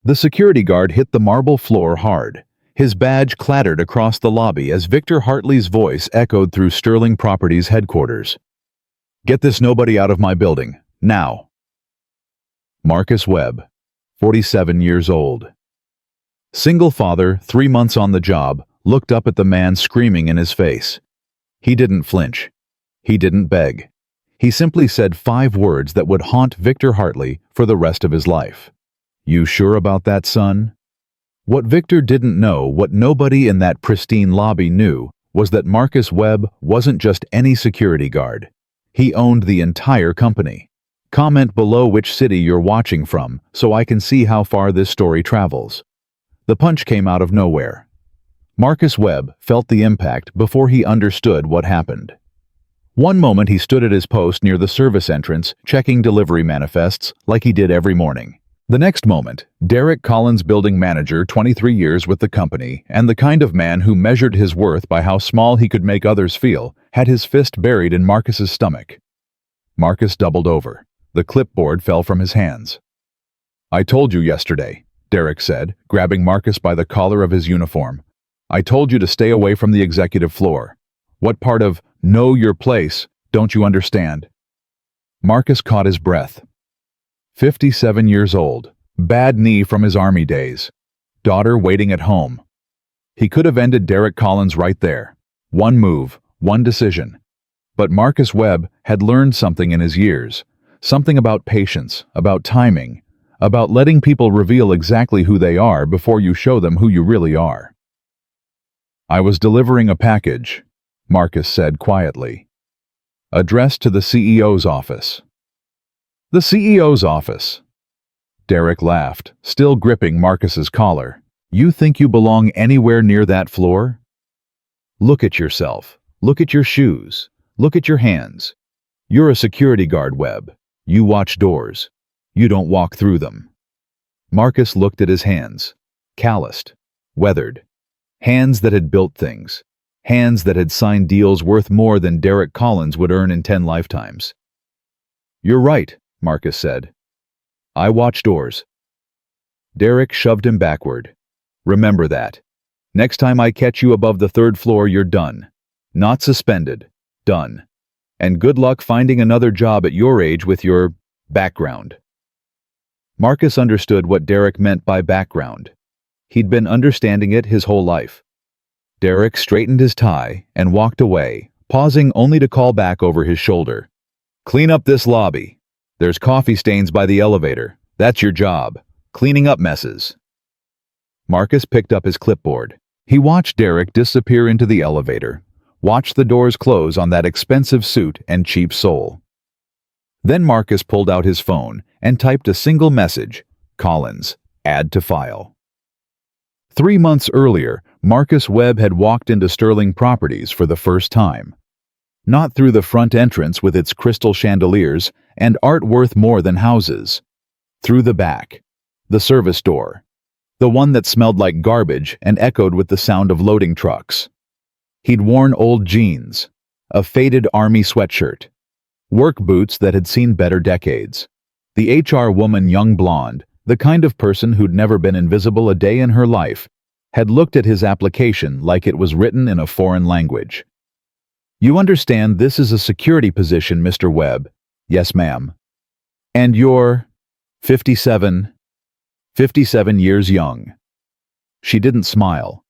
The security guard hit the marble floor hard. His badge clattered across the lobby as Victor Hartley's voice echoed through Sterling Properties headquarters. "Get this nobody out of my building, now." Marcus Webb, 47 years old. Single father, 3 months on the job, looked up at the man screaming in his face. He didn't flinch. He didn't beg. He simply said 5 words that would haunt Victor Hartley for the rest of his life. "You sure about that, son?" What Victor didn't know, what nobody in that pristine lobby knew, was that Marcus Webb wasn't just any security guard. He owned the entire company. Comment below which city you're watching from so I can see how far this story travels. The punch came out of nowhere. Marcus Webb felt the impact before he understood what happened. One moment he stood at his post near the service entrance, checking delivery manifests like he did every morning. The next moment, Derek Collins, building manager, 23 years with the company, and the kind of man who measured his worth by how small he could make others feel, had his fist buried in Marcus's stomach. Marcus doubled over. The clipboard fell from his hands. "I told you yesterday," Derek said, grabbing Marcus by the collar of his uniform. "I told you to stay away from the executive floor. What part of 'know your place' don't you understand?" Marcus caught his breath. 57 years old, bad knee from his army days, daughter waiting at home. He could have ended Derek Collins right there. One move, one decision. But Marcus Webb had learned something in his years, something about patience, about timing, about letting people reveal exactly who they are before you show them who you really are. "I was delivering a package," Marcus said quietly. "Addressed to the CEO's office." "The CEO's office?" Derek laughed, still gripping Marcus's collar. "You think you belong anywhere near that floor? Look at yourself. Look at your shoes. Look at your hands. You're a security guard, Webb. You watch doors. You don't walk through them." Marcus looked at his hands. Calloused. Weathered. Hands that had built things. Hands that had signed deals worth more than Derek Collins would earn in 10 lifetimes. "You're right," Marcus said. "I watch doors." Derek shoved him backward. "Remember that. Next time I catch you above the 3rd floor, you're done. Not suspended. Done. And good luck finding another job at your age with your background." Marcus understood what Derek meant by background. He'd been understanding it his whole life. Derek straightened his tie and walked away, pausing only to call back over his shoulder. "Clean up this lobby. There's coffee stains by the elevator. That's your job. Cleaning up messes." Marcus picked up his clipboard. He watched Derek disappear into the elevator, watched the doors close on that expensive suit and cheap soul. Then Marcus pulled out his phone and typed a single message: "Collins, add to file." 3 months earlier, Marcus Webb had walked into Sterling Properties for the first time. Not through the front entrance with its crystal chandeliers and art worth more than houses. Through the back. The service door. The one that smelled like garbage and echoed with the sound of loading trucks. He'd worn old jeans, a faded army sweatshirt, work boots that had seen better decades. The HR woman, young blonde, the kind of person who'd never been invisible a day in her life, had looked at his application like it was written in a foreign language. "You understand this is a security position, Mr. Webb?" "Yes, ma'am." "And you're 57 years young." She didn't smile.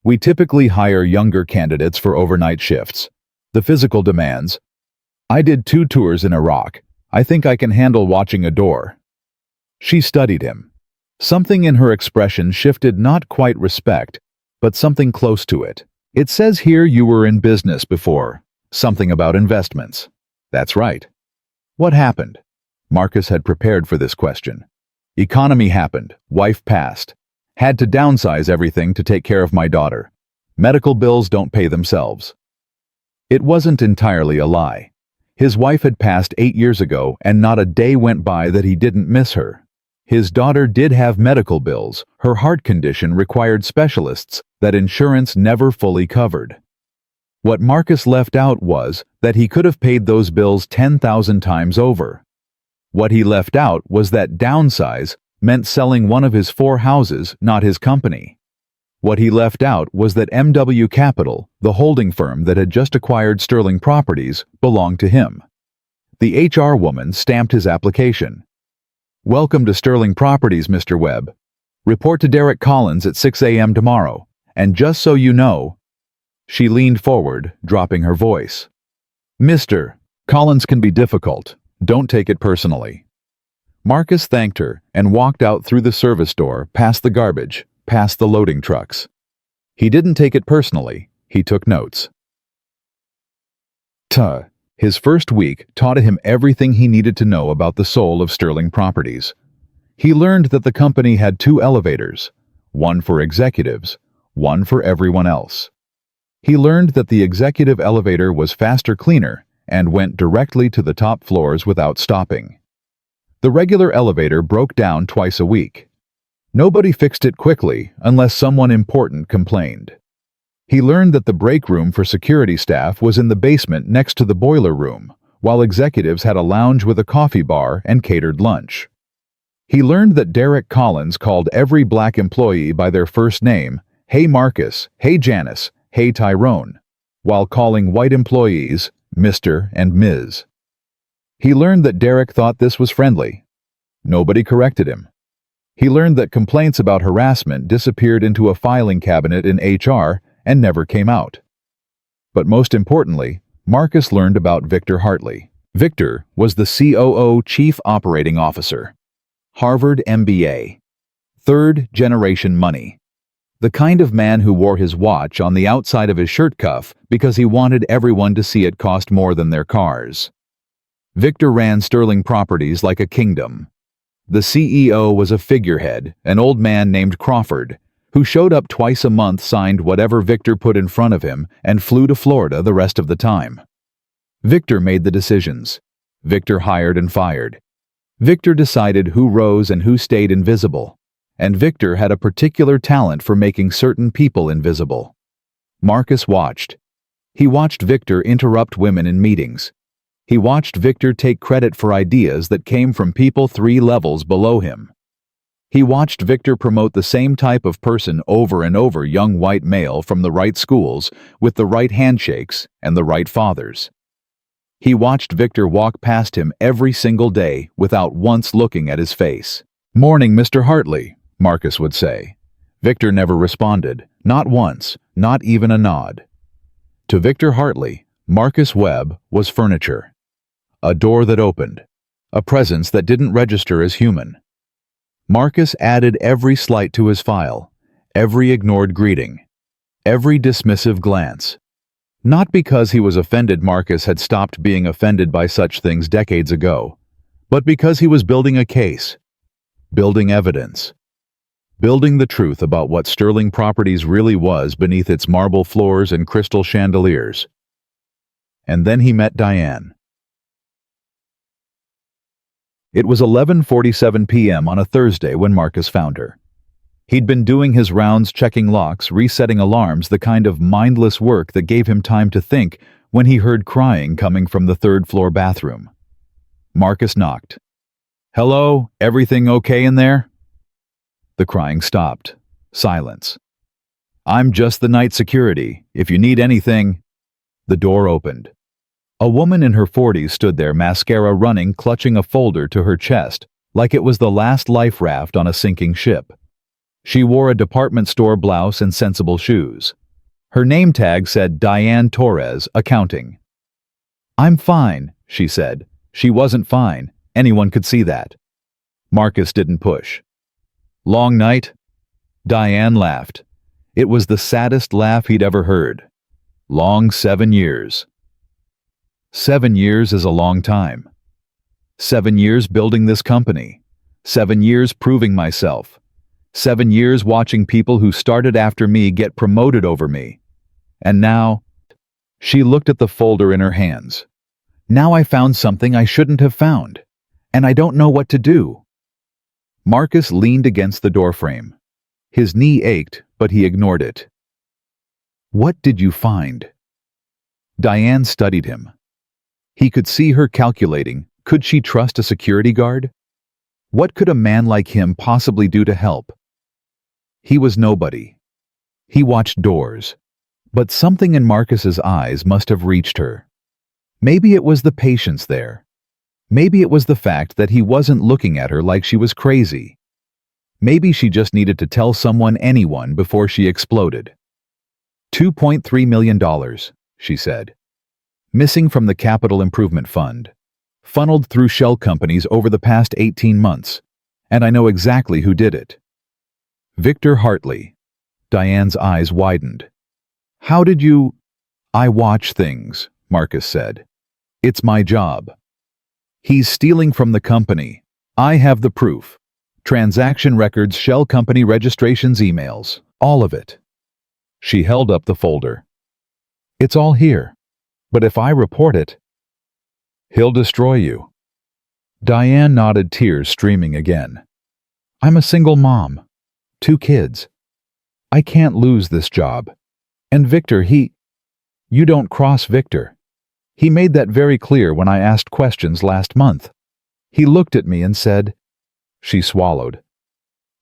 "We typically hire younger candidates for overnight shifts. The physical demands. I did 2 tours in Iraq. I think I can handle watching a door." She studied him. Something in her expression shifted, not quite respect, but something close to it. "It says here you were in business before. Something about investments." "That's right." "What happened?" Marcus had prepared for this question. "Economy happened. Wife passed. Had to downsize everything to take care of my daughter. Medical bills don't pay themselves." It wasn't entirely a lie. His wife had passed 8 years ago, and not a day went by that he didn't miss her. His daughter did have medical bills. Her heart condition required specialists that insurance never fully covered. What Marcus left out was that he could have paid those bills 10,000 times over. What he left out was that downsize meant selling one of his 4 houses, not his company. What he left out was that MW Capital, the holding firm that had just acquired Sterling Properties, belonged to him. The HR woman stamped his application. "Welcome to Sterling Properties, Mr. Webb. Report to Derek Collins at 6 a.m. tomorrow, and just so you know—" She leaned forward, dropping her voice. "Mr. Collins can be difficult. Don't take it personally." Marcus thanked her and walked out through the service door, past the garbage, past the loading trucks. He didn't take it personally, he took notes. His first week taught him everything he needed to know about the soul of Sterling Properties. He learned that the company had 2 elevators, one for executives, one for everyone else. He learned that the executive elevator was faster, cleaner, and went directly to the top floors without stopping. The regular elevator broke down twice a week. Nobody fixed it quickly unless someone important complained. He learned that the break room for security staff was in the basement next to the boiler room, while executives had a lounge with a coffee bar and catered lunch. He learned that Derek Collins called every black employee by their first name, "Hey Marcus, hey Janice, hey Tyrone," while calling white employees Mr. and Ms. He learned that Derek thought this was friendly. Nobody corrected him. He learned that complaints about harassment disappeared into a filing cabinet in HR and never came out. But most importantly, Marcus learned about Victor Hartley. Victor was the COO Chief Operating Officer. Harvard MBA. Third-generation money. The kind of man who wore his watch on the outside of his shirt cuff because he wanted everyone to see it cost more than their cars. Victor ran Sterling Properties like a kingdom. The CEO was a figurehead, an old man named Crawford, who showed up twice a month, signed whatever Victor put in front of him, and flew to Florida the rest of the time. Victor made the decisions. Victor hired and fired. Victor decided who rose and who stayed invisible. And Victor had a particular talent for making certain people invisible. Marcus watched. He watched Victor interrupt women in meetings. He watched Victor take credit for ideas that came from people 3 levels below him. He watched Victor promote the same type of person over and over, young white male from the right schools, with the right handshakes and the right fathers. He watched Victor walk past him every single day without once looking at his face. "Morning, Mr. Hartley," Marcus would say. Victor never responded, not once, not even a nod. To Victor Hartley, Marcus Webb was furniture. A door that opened. A presence that didn't register as human. Marcus added every slight to his file, every ignored greeting, every dismissive glance. Not because he was offended Marcus had stopped being offended by such things decades ago, but because he was building a case, building evidence, building the truth about what Sterling Properties really was beneath its marble floors and crystal chandeliers. And then he met Diane. It was 11:47 p.m. on a Thursday when Marcus found her. He'd been doing his rounds, checking locks, resetting alarms, the kind of mindless work that gave him time to think, when he heard crying coming from the 3rd-floor bathroom. Marcus knocked. "Hello, everything okay in there?" The crying stopped. Silence. "I'm just the night security. If you need anything—" The door opened. A woman in her 40s stood there, mascara running, clutching a folder to her chest, like it was the last life raft on a sinking ship. She wore a department store blouse and sensible shoes. Her name tag said Diane Torres, Accounting. "I'm fine," she said. She wasn't fine. Anyone could see that. Marcus didn't push. "Long night?" Diane laughed. It was the saddest laugh he'd ever heard. "Long 7 years." 7 years is a long time. 7 years building this company. 7 years proving myself. 7 years watching people who started after me get promoted over me. And now, she looked at the folder in her hands. "Now I found something I shouldn't have found. And I don't know what to do." Marcus leaned against the doorframe. His knee ached, but he ignored it. "What did you find?" Diane studied him. He could see her calculating, could she trust a security guard? What could a man like him possibly do to help? He was nobody. He watched doors. But something in Marcus's eyes must have reached her. Maybe it was the patience there. Maybe it was the fact that he wasn't looking at her like she was crazy. Maybe she just needed to tell anyone, before she exploded. $2.3 million, she said. Missing from the Capital Improvement Fund. Funneled through shell companies over the past 18 months. And I know exactly who did it. Victor Hartley. Diane's eyes widened. How did you... I watch things, Marcus said. It's my job. He's stealing from the company. I have the proof. Transaction records, shell company registrations, emails, all of it. She held up the folder. It's all here. But if I report it, he'll destroy you. Diane nodded, tears streaming again. I'm a single mom. 2 kids. I can't lose this job. And Victor, You don't cross Victor. He made that very clear when I asked questions last month. He looked at me and said... She swallowed.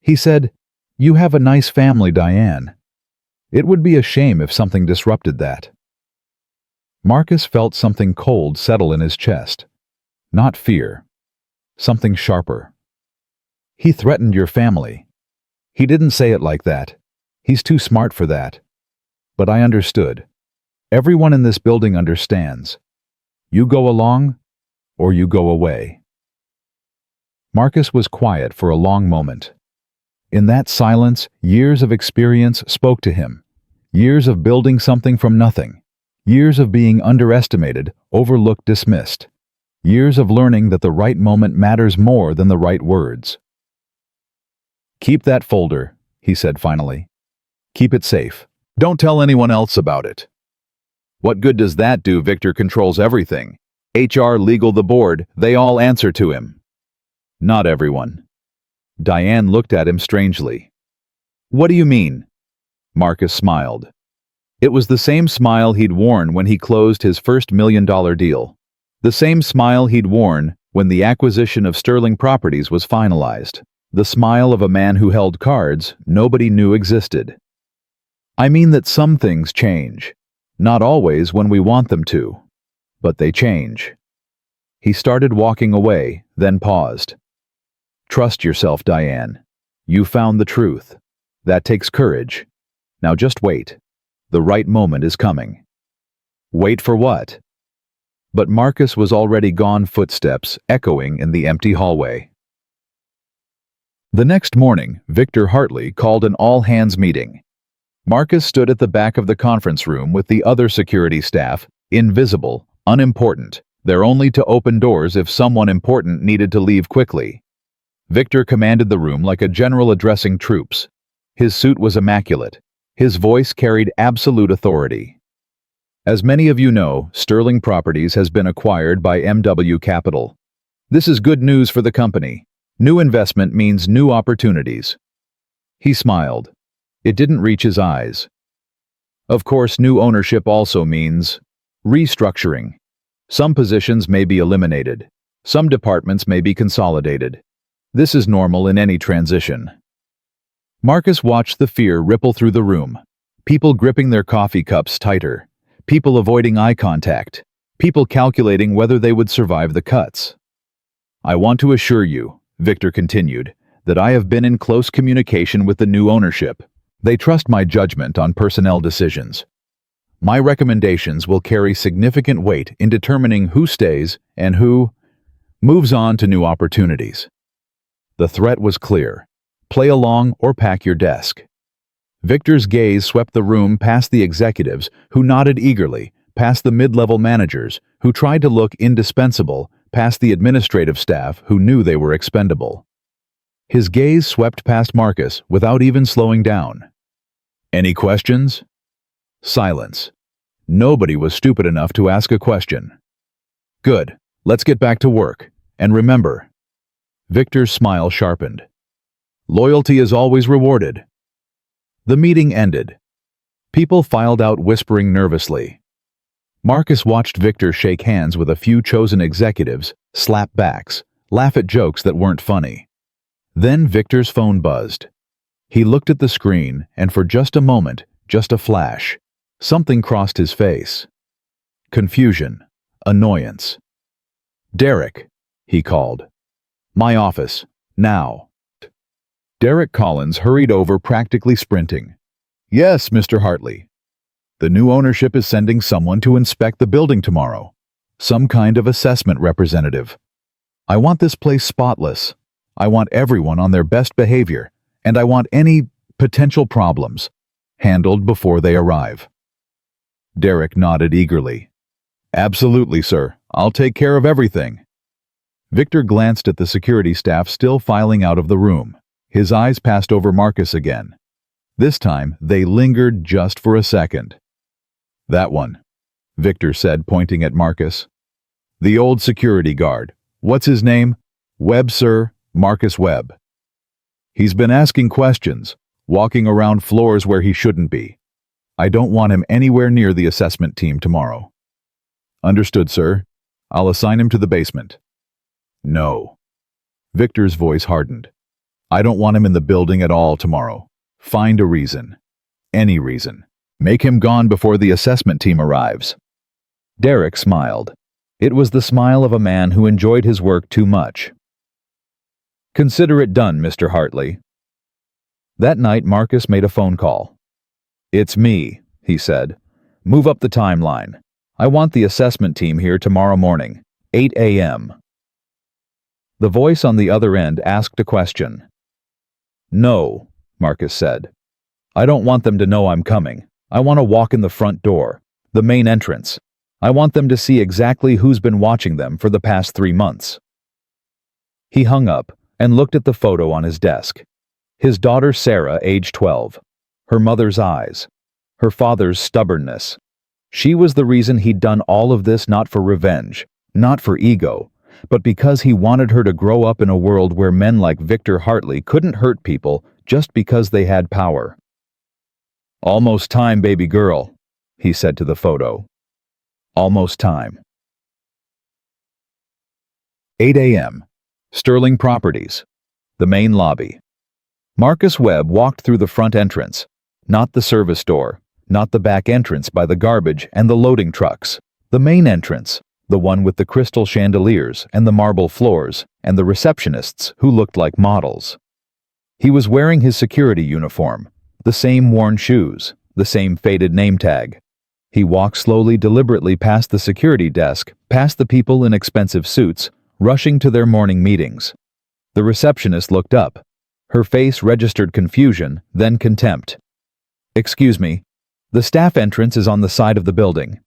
He said, You have a nice family, Diane. It would be a shame if something disrupted that. Marcus felt something cold settle in his chest. Not fear. Something sharper. He threatened your family. He didn't say it like that. He's too smart for that. But I understood. Everyone in this building understands. You go along, or you go away. Marcus was quiet for a long moment. In that silence, years of experience spoke to him. Years of building something from nothing. Years of being underestimated, overlooked, dismissed. Years of learning that the right moment matters more than the right words. Keep that folder, he said finally. Keep it safe. Don't tell anyone else about it. What good does that do? Victor controls everything. HR, legal, the board, they all answer to him. Not everyone. Diane looked at him strangely. What do you mean? Marcus smiled. It was the same smile he'd worn when he closed his first $1 million deal. The same smile he'd worn when the acquisition of Sterling Properties was finalized. The smile of a man who held cards nobody knew existed. I mean that some things change. Not always when we want them to. But they change. He started walking away, then paused. Trust yourself, Diane. You found the truth. That takes courage. Now just wait. The right moment is coming. Wait for what? But Marcus was already gone, footsteps echoing in the empty hallway. The next morning, Victor Hartley called an all-hands meeting. Marcus stood at the back of the conference room with the other security staff, invisible, unimportant, there only to open doors if someone important needed to leave quickly. Victor commanded the room like a general addressing troops. His suit was immaculate. His voice carried absolute authority. As many of you know, Sterling Properties has been acquired by MW Capital. This is good news for the company. New investment means new opportunities. He smiled. It didn't reach his eyes. Of course, new ownership also means restructuring. Some positions may be eliminated. Some departments may be consolidated. This is normal in any transition. Marcus watched the fear ripple through the room. People gripping their coffee cups tighter. People avoiding eye contact. People calculating whether they would survive the cuts. I want to assure you, Victor continued, that I have been in close communication with the new ownership. They trust my judgment on personnel decisions. My recommendations will carry significant weight in determining who stays and who moves on to new opportunities. The threat was clear. Play along or pack your desk. Victor's gaze swept the room past the executives, who nodded eagerly, past the mid-level managers, who tried to look indispensable, past the administrative staff, who knew they were expendable. His gaze swept past Marcus without even slowing down. Any questions? Silence. Nobody was stupid enough to ask a question. Good. Let's get back to work. And remember. Victor's smile sharpened. Loyalty is always rewarded. The meeting ended. People filed out whispering nervously. Marcus watched Victor shake hands with a few chosen executives, slap backs, laugh at jokes that weren't funny. Then Victor's phone buzzed. He looked at the screen, and for just a moment, just a flash, something crossed his face. Confusion. Annoyance. "Derek," he called. "My office. Now." Derek Collins hurried over, practically sprinting. "Yes, Mr. Hartley. The new ownership is sending someone to inspect the building tomorrow. Some kind of assessment representative. I want this place spotless. I want everyone on their best behavior, and I want any potential problems handled before they arrive." Derek nodded eagerly. "Absolutely, sir. I'll take care of everything." Victor glanced at the security staff still filing out of the room. His eyes passed over Marcus again. This time, they lingered just for a second. "That one," Victor said, pointing at Marcus. "The old security guard. What's his name?" "Webb, sir. Marcus Webb. He's been asking questions, walking around floors where he shouldn't be. I don't want him anywhere near the assessment team tomorrow." "Understood, sir. I'll assign him to the basement." "No." Victor's voice hardened. "I don't want him in the building at all tomorrow. Find a reason. Any reason. Make him gone before the assessment team arrives." Derek smiled. It was the smile of a man who enjoyed his work too much. "Consider it done, Mr. Hartley." That night, Marcus made a phone call. "It's me," he said. "Move up the timeline. I want the assessment team here tomorrow morning, 8 a.m. The voice on the other end asked a question. "No," Marcus said. "I don't want them to know I'm coming. I want to walk in the front door, the main entrance. I want them to see exactly who's been watching them for the past 3 months." He hung up and looked at the photo on his desk. His daughter Sarah, age 12. Her mother's eyes. Her father's stubbornness. She was the reason he'd done all of this, not for revenge, not for ego, but because he wanted her to grow up in a world where men like Victor Hartley couldn't hurt people just because they had power. "Almost time, baby girl," he said to the photo. Almost time. 8 a.m. Sterling Properties. The main lobby. Marcus Webb walked through the front entrance, not the service door, not the back entrance by the garbage and the loading trucks. The main entrance, the one with the crystal chandeliers and the marble floors and the receptionists who looked like models. He was wearing his security uniform, the same worn shoes, the same faded name tag. He walked slowly, deliberately past the security desk, past the people in expensive suits, rushing to their morning meetings. The receptionist looked up. Her face registered confusion, then contempt. "Excuse me, the staff entrance is on the side of the building."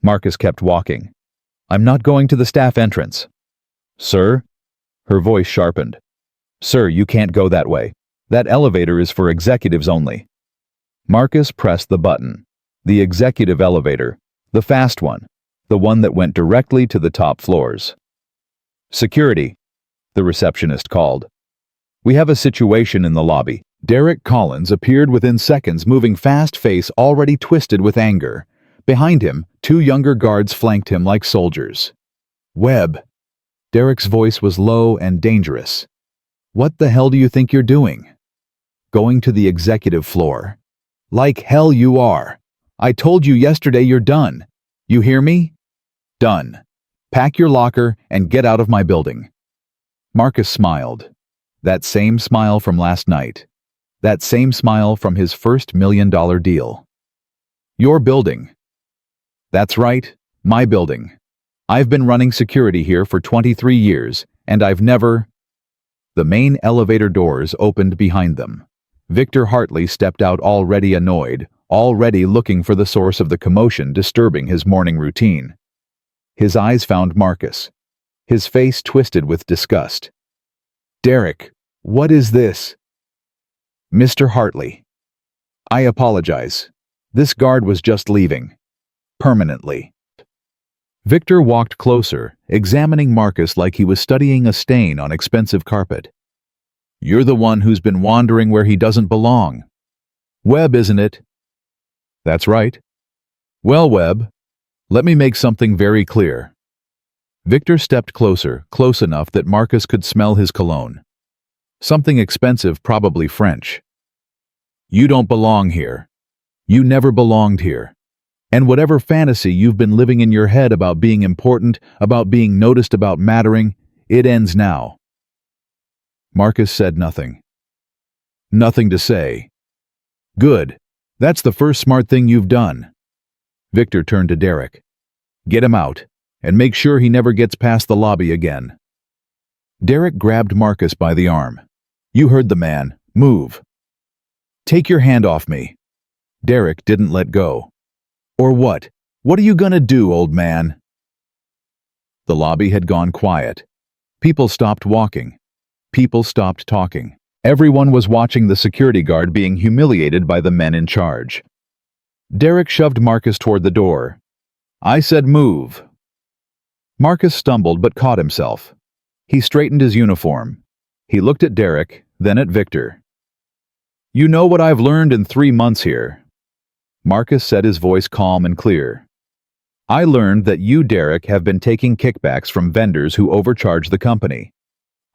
Marcus kept walking. "I'm not going to the staff entrance." "Sir?" Her voice sharpened. "Sir, you can't go that way. That elevator is for executives only." Marcus pressed the button. The executive elevator, the fast one, the one that went directly to the top floors. "Security," the receptionist called. "We have a situation in the lobby." Derek Collins appeared within seconds, moving fast, face already twisted with anger. Behind him, 2 younger guards flanked him like soldiers. "Webb." Derek's voice was low and dangerous. "What the hell do you think you're doing?" "Going to the executive floor." "Like hell you are. I told you yesterday you're done. You hear me? Done. Pack your locker and get out of my building." Marcus smiled. That same smile from last night. That same smile from his first $1 million deal. "Your building." "That's right, my building. I've been running security here for 23 years, and I've never—" The main elevator doors opened behind them. Victor Hartley stepped out, already annoyed, already looking for the source of the commotion disturbing his morning routine. His eyes found Marcus. His face twisted with disgust. "Derek, what is this?" "Mr. Hartley, I apologize. This guard was just leaving. Permanently." Victor walked closer, examining Marcus like he was studying a stain on expensive carpet. "You're the one who's been wandering where he doesn't belong. Webb, isn't it?" "That's right." "Well, Webb, let me make something very clear." Victor stepped closer, close enough that Marcus could smell his cologne. Something expensive, probably French. You don't belong here. You never belonged here. And whatever fantasy you've been living in your head about being important, about being noticed, about mattering, it ends now. Marcus said nothing. Nothing to say. Good. That's the first smart thing you've done. Victor turned to Derek. Get him out, and make sure he never gets past the lobby again. Derek grabbed Marcus by the arm. You heard the man. Move. Take your hand off me. Derek didn't let go. Or what? What are you gonna do, old man? The lobby had gone quiet. People stopped walking. People stopped talking. Everyone was watching the security guard being humiliated by the men in charge. Derek shoved Marcus toward the door. I said move. Marcus stumbled but caught himself. He straightened his uniform. He looked at Derek, then at Victor. You know what I've learned in 3 months here? Marcus said, his voice calm and clear. I learned that you, Derek, have been taking kickbacks from vendors who overcharge the company.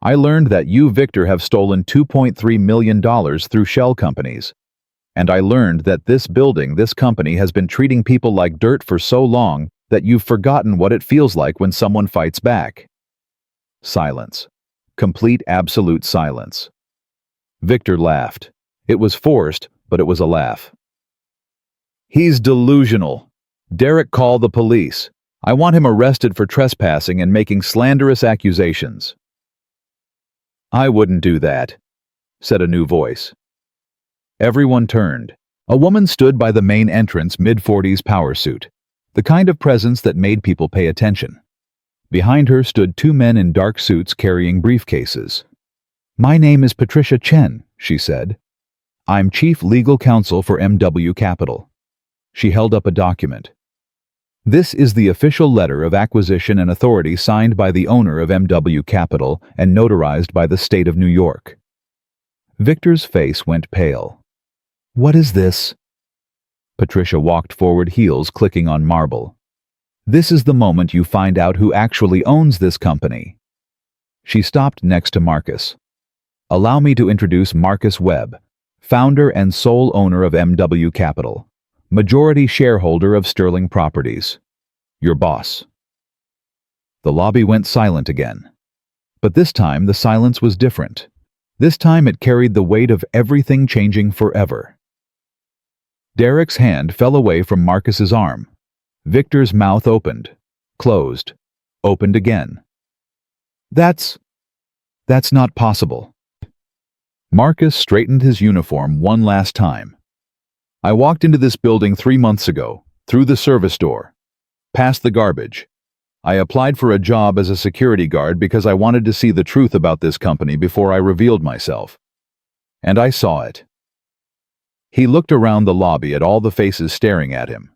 I learned that you, Victor, have stolen $2.3 million through shell companies. And I learned that this building, this company, has been treating people like dirt for so long that you've forgotten what it feels like when someone fights back. Silence. Complete, absolute silence. Victor laughed. It was forced, but it was a laugh. He's delusional. Derek, call the police. I want him arrested for trespassing and making slanderous accusations. I wouldn't do that, said a new voice. Everyone turned. A woman stood by the main entrance, mid-40s power suit, the kind of presence that made people pay attention. Behind her stood 2 men in dark suits carrying briefcases. My name is Patricia Chen, she said. I'm Chief Legal Counsel for MW Capital. She held up a document. This is the official letter of acquisition and authority signed by the owner of MW Capital and notarized by the state of New York. Victor's face went pale. What is this? Patricia walked forward, heels clicking on marble. This is the moment you find out who actually owns this company. She stopped next to Marcus. Allow me to introduce Marcus Webb, founder and sole owner of MW Capital, majority shareholder of Sterling Properties. Your boss. The lobby went silent again. But this time the silence was different. This time it carried the weight of everything changing forever. Derek's hand fell away from Marcus's arm. Victor's mouth opened, closed, opened again. That's not possible. Marcus straightened his uniform one last time. I walked into this building 3 months ago, through the service door, past the garbage. I applied for a job as a security guard because I wanted to see the truth about this company before I revealed myself. And I saw it. He looked around the lobby at all the faces staring at him.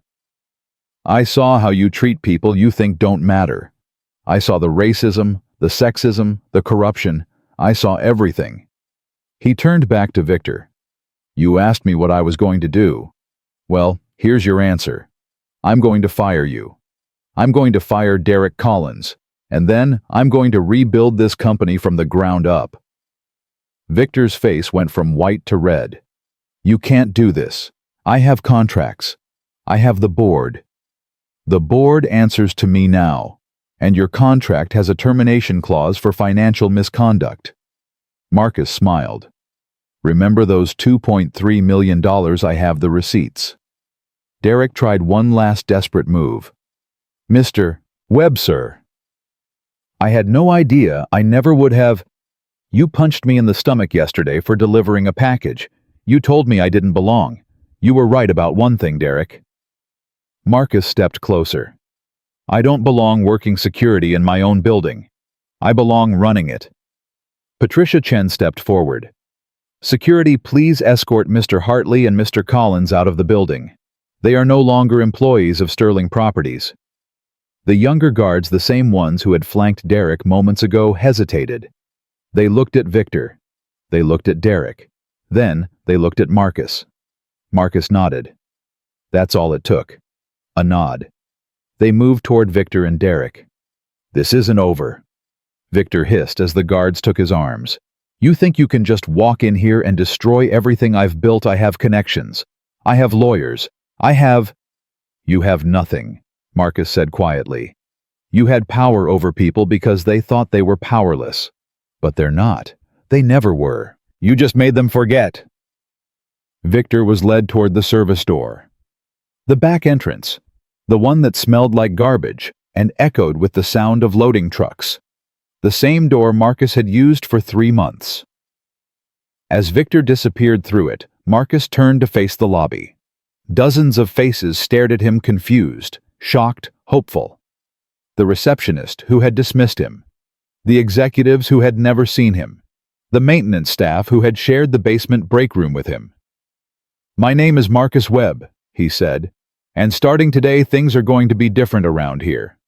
I saw how you treat people you think don't matter. I saw the racism, the sexism, the corruption. I saw everything. He turned back to Victor. You asked me what I was going to do. Well, here's your answer. I'm going to fire you. I'm going to fire Derek Collins, and then I'm going to rebuild this company from the ground up. Victor's face went from white to red. You can't do this. I have contracts. I have the board. The board answers to me now, and your contract has a termination clause for financial misconduct. Marcus smiled. Remember those $2.3 million? I have the receipts. Derek tried one last desperate move. Mr. Webb, sir. I had no idea. I never would have. You punched me in the stomach yesterday for delivering a package. You told me I didn't belong. You were right about one thing, Derek. Marcus stepped closer. I don't belong working security in my own building. I belong running it. Patricia Chen stepped forward. Security, please escort Mr. Hartley and Mr. Collins out of the building. They are no longer employees of Sterling Properties. The younger guards, the same ones who had flanked Derek moments ago, hesitated. They looked at Victor. They looked at Derek. Then they looked at Marcus. Marcus nodded. That's all it took. A nod. They moved toward Victor and Derek. This isn't over. Victor hissed as the guards took his arms. You think you can just walk in here and destroy everything I've built? I have connections. I have lawyers. I have... You have nothing, Marcus said quietly. You had power over people because they thought they were powerless. But they're not. They never were. You just made them forget. Victor was led toward the service door. The back entrance, the one that smelled like garbage and echoed with the sound of loading trucks. The same door Marcus had used for 3 months. As Victor disappeared through it, Marcus turned to face the lobby. Dozens of faces stared at him, confused, shocked, hopeful. The receptionist who had dismissed him. The executives who had never seen him. The maintenance staff who had shared the basement break room with him. "My name is Marcus Webb," he said, "and starting today things are going to be different around here."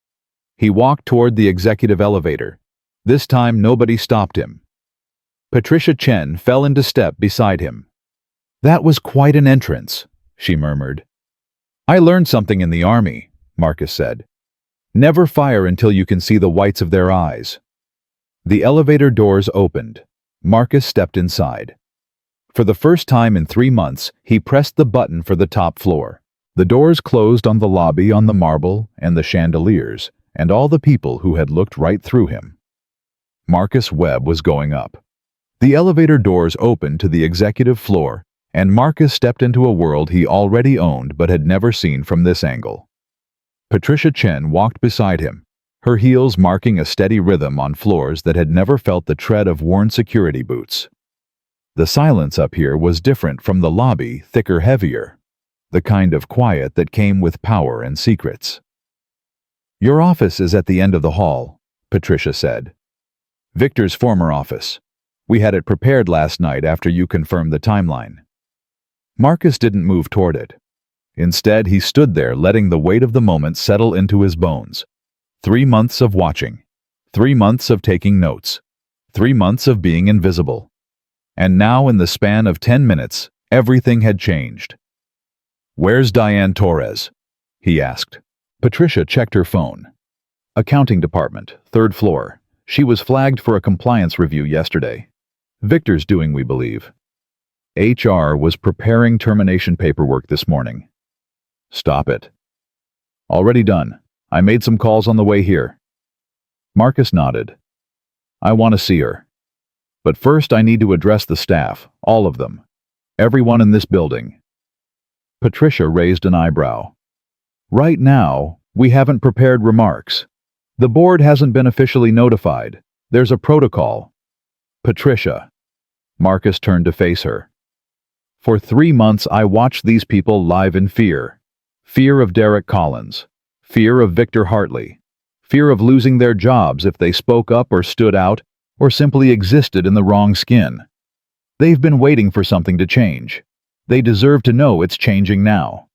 He walked toward the executive elevator. This time nobody stopped him. Patricia Chen fell into step beside him. "That was quite an entrance," she murmured. "I learned something in the army," Marcus said. "Never fire until you can see the whites of their eyes." The elevator doors opened. Marcus stepped inside. For the first time in 3 months, he pressed the button for the top floor. The doors closed on the lobby, on the marble and the chandeliers, and all the people who had looked right through him. Marcus Webb was going up. The elevator doors opened to the executive floor, and Marcus stepped into a world he already owned but had never seen from this angle. Patricia Chen walked beside him, her heels marking a steady rhythm on floors that had never felt the tread of worn security boots. The silence up here was different from the lobby, thicker, heavier, the kind of quiet that came with power and secrets. "Your office is at the end of the hall," Patricia said. "Victor's former office. We had it prepared last night after you confirmed the timeline." Marcus didn't move toward it. Instead, he stood there, letting the weight of the moment settle into his bones. 3 months of watching. 3 months of taking notes. 3 months of being invisible. And now, in the span of 10 minutes, everything had changed. "Where's Diane Torres?" he asked. Patricia checked her phone. "Accounting department, 3rd floor. She was flagged for a compliance review yesterday. Victor's doing, we believe. HR was preparing termination paperwork this morning." "Stop it." "Already done. I made some calls on the way here." Marcus nodded. "I want to see her. But first I need to address the staff, all of them. Everyone in this building." Patricia raised an eyebrow. "Right now, we haven't prepared remarks. The board hasn't been officially notified. There's a protocol." "Patricia." Marcus turned to face her. "For 3 months I watched these people live in fear. Fear of Derek Collins. Fear of Victor Hartley. Fear of losing their jobs if they spoke up or stood out or simply existed in the wrong skin. They've been waiting for something to change. They deserve to know it's changing now."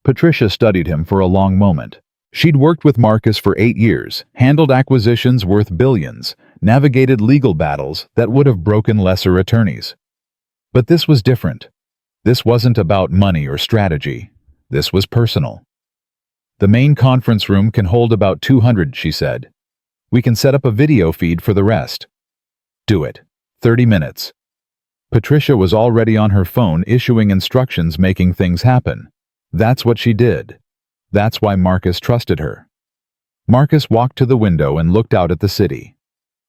Patricia studied him for a long moment. She'd worked with Marcus for 8 years, handled acquisitions worth billions, navigated legal battles that would have broken lesser attorneys. But this was different. This wasn't about money or strategy. This was personal. "The main conference room can hold about 200, she said. "We can set up a video feed for the rest." "Do it. 30 minutes. Patricia was already on her phone issuing instructions, making things happen. That's what she did. That's why Marcus trusted her. Marcus walked to the window and looked out at the city.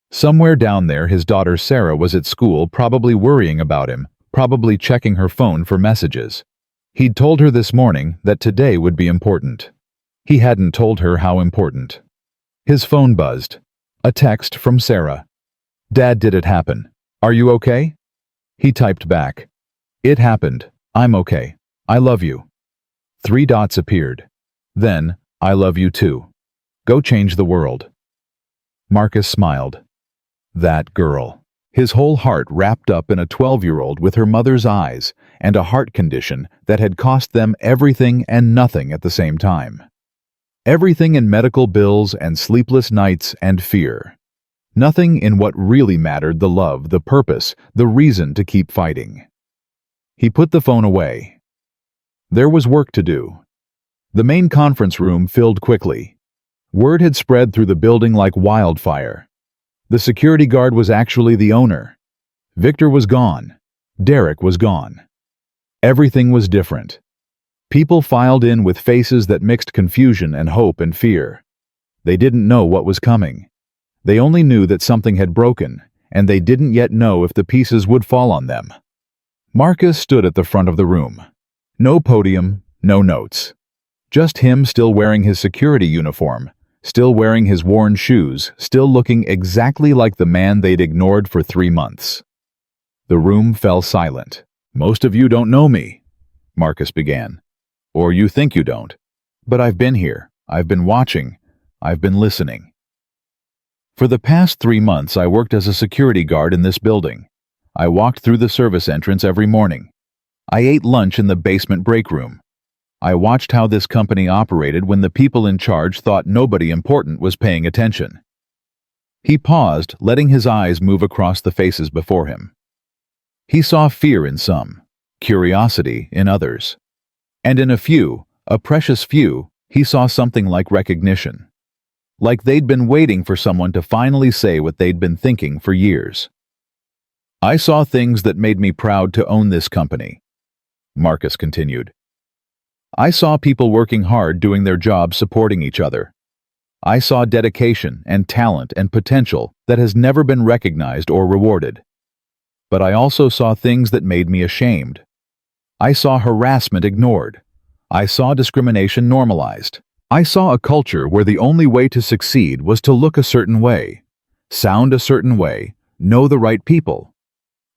Somewhere down there his daughter Sarah was at school, probably worrying about him, probably checking her phone for messages. He'd told her this morning that today would be important. He hadn't told her how important. His phone buzzed. A text from Sarah. "Dad, did it happen? Are you okay?" He typed back. "It happened. I'm okay. I love you." 3 dots appeared. Then, "I love you too. Go change the world." Marcus smiled. That girl. His whole heart wrapped up in a 12-year-old with her mother's eyes and a heart condition that had cost them everything and nothing at the same time. Everything in medical bills and sleepless nights and fear. Nothing in what really mattered: the love, the purpose, the reason to keep fighting. He put the phone away. There was work to do. The main conference room filled quickly. Word had spread through the building like wildfire. The security guard was actually the owner. Victor was gone. Derek was gone. Everything was different. People filed in with faces that mixed confusion and hope and fear. They didn't know what was coming. They only knew that something had broken, and they didn't yet know if the pieces would fall on them. Marcus stood at the front of the room. No podium, no notes. Just him still wearing his security uniform, still wearing his worn shoes, still looking exactly like the man they'd ignored for 3 months. The room fell silent. "Most of you don't know me," Marcus began. "Or you think you don't. But I've been here. I've been watching. I've been listening. For the past 3 months, I worked as a security guard in this building. I walked through the service entrance every morning. I ate lunch in the basement break room. I watched how this company operated when the people in charge thought nobody important was paying attention." He paused, letting his eyes move across the faces before him. He saw fear in some, curiosity in others. And in a few, a precious few, he saw something like recognition. Like they'd been waiting for someone to finally say what they'd been thinking for years. "I saw things that made me proud to own this company," Marcus continued. "I saw people working hard doing their jobs supporting each other. I saw dedication and talent and potential that has never been recognized or rewarded. But I also saw things that made me ashamed. I saw harassment ignored. I saw discrimination normalized. I saw a culture where the only way to succeed was to look a certain way, sound a certain way, know the right people.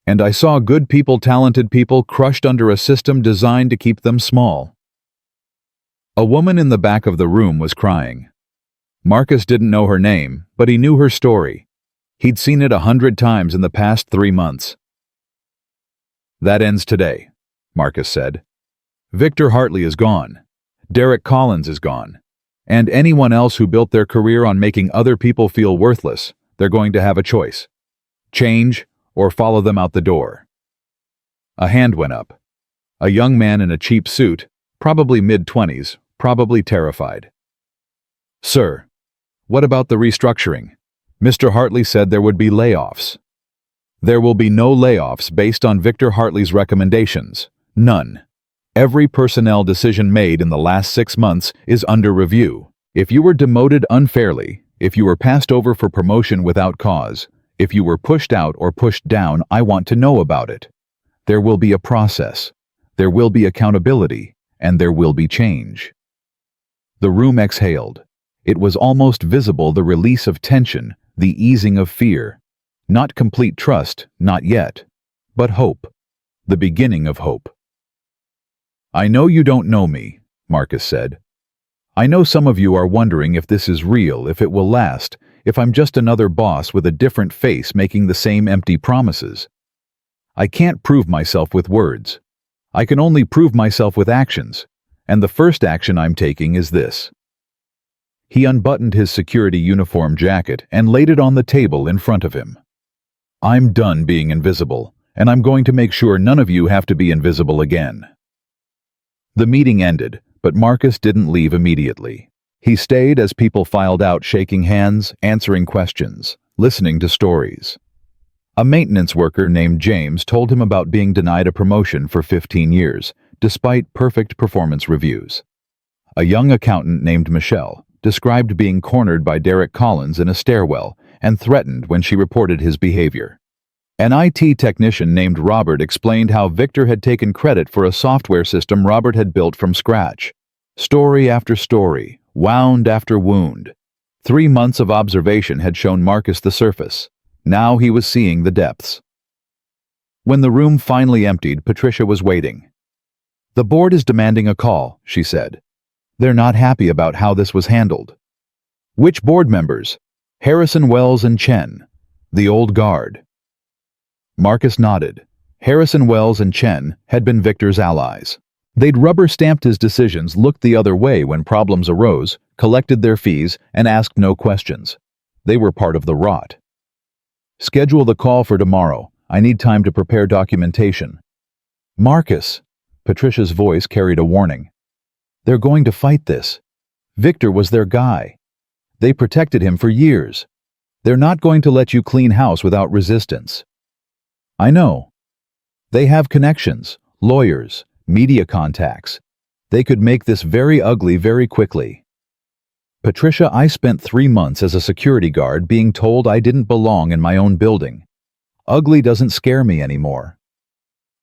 And I saw good people, talented people crushed under a system designed to keep them small." A woman in the back of the room was crying. Marcus didn't know her name, but he knew her story. He'd seen it 100 times in the past 3 months. "That ends today," Marcus said. "Victor Hartley is gone. Derek Collins is gone. And anyone else who built their career on making other people feel worthless, they're going to have a choice. Change or follow them out the door." A hand went up. A young man in a cheap suit, probably mid-20s, probably terrified. "Sir, what about the restructuring? Mr. Hartley said there would be layoffs." "There will be no layoffs based on Victor Hartley's recommendations. None. Every personnel decision made in the last 6 months is under review. If you were demoted unfairly, if you were passed over for promotion without cause, if you were pushed out or pushed down, I want to know about it. There will be a process. There will be accountability, and there will be change." The room exhaled. It was almost visible, the release of tension, the easing of fear. Not complete trust, not yet, but hope. The beginning of hope. "I know you don't know me," Marcus said. "I know some of you are wondering if this is real, if it will last, if I'm just another boss with a different face making the same empty promises. I can't prove myself with words. I can only prove myself with actions, and the first action I'm taking is this." He unbuttoned his security uniform jacket and laid it on the table in front of him. "I'm done being invisible, and I'm going to make sure none of you have to be invisible again." The meeting ended, but Marcus didn't leave immediately. He stayed as people filed out, shaking hands, answering questions, listening to stories. A maintenance worker named James told him about being denied a promotion for 15 years, despite perfect performance reviews. A young accountant named Michelle described being cornered by Derek Collins in a stairwell and threatened when she reported his behavior. An IT technician named Robert explained how Victor had taken credit for a software system Robert had built from scratch. Story after story, wound after wound. 3 months of observation had shown Marcus the surface. Now he was seeing the depths. When the room finally emptied, Patricia was waiting. "The board is demanding a call," she said. "They're not happy about how this was handled." "Which board members?" "Harrison Wells and Chen, the old guard." Marcus nodded. Harrison Wells and Chen had been Victor's allies. They'd rubber-stamped his decisions, looked the other way when problems arose, collected their fees, and asked no questions. They were part of the rot. "Schedule the call for tomorrow. I need time to prepare documentation." "Marcus," Patricia's voice carried a warning. "They're going to fight this. Victor was their guy. They protected him for years. They're not going to let you clean house without resistance." I know. They have connections, lawyers, media contacts. They could make this very ugly very quickly. Patricia, I spent 3 months as a security guard being told I didn't belong in my own building. Ugly doesn't scare me anymore.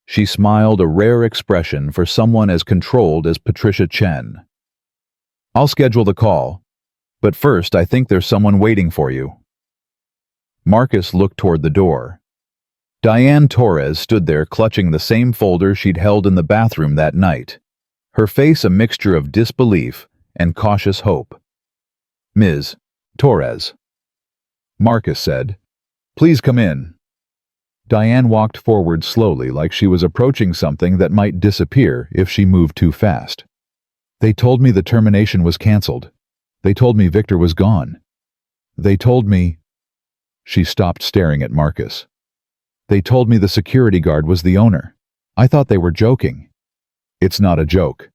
She smiled, a rare expression for someone as controlled as Patricia Chen. I'll schedule the call, but first I think there's someone waiting for you. Marcus looked toward the door. Diane Torres stood there clutching the same folder she'd held in the bathroom that night, her face a mixture of disbelief and cautious hope. Ms. Torres, Marcus said, please come in. Diane walked forward slowly like she was approaching something that might disappear if she moved too fast. They told me the termination was canceled. They told me Victor was gone. They told me... She stopped staring at Marcus. They told me the security guard was the owner. I thought they were joking. It's not a joke.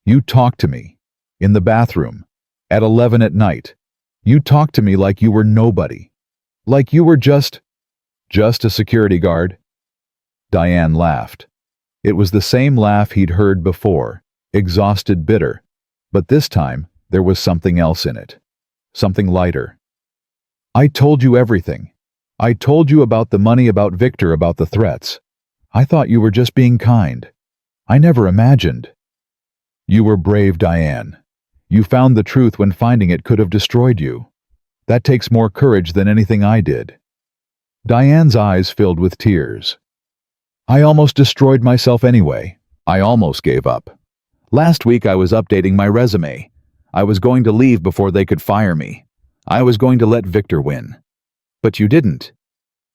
You talked to me. In the bathroom. At 11 at night. You talked to me like you were nobody. Like you were just a security guard. Diane laughed. It was the same laugh he'd heard before, exhausted, bitter. But this time, there was something else in it. Something lighter. I told you everything. I told you about the money, about Victor, about the threats. I thought you were just being kind. I never imagined. You were brave, Diane. You found the truth when finding it could have destroyed you. That takes more courage than anything I did. Diane's eyes filled with tears. I almost destroyed myself anyway. I almost gave up. Last week I was updating my resume. I was going to leave before they could fire me. I was going to let Victor win. But you didn't.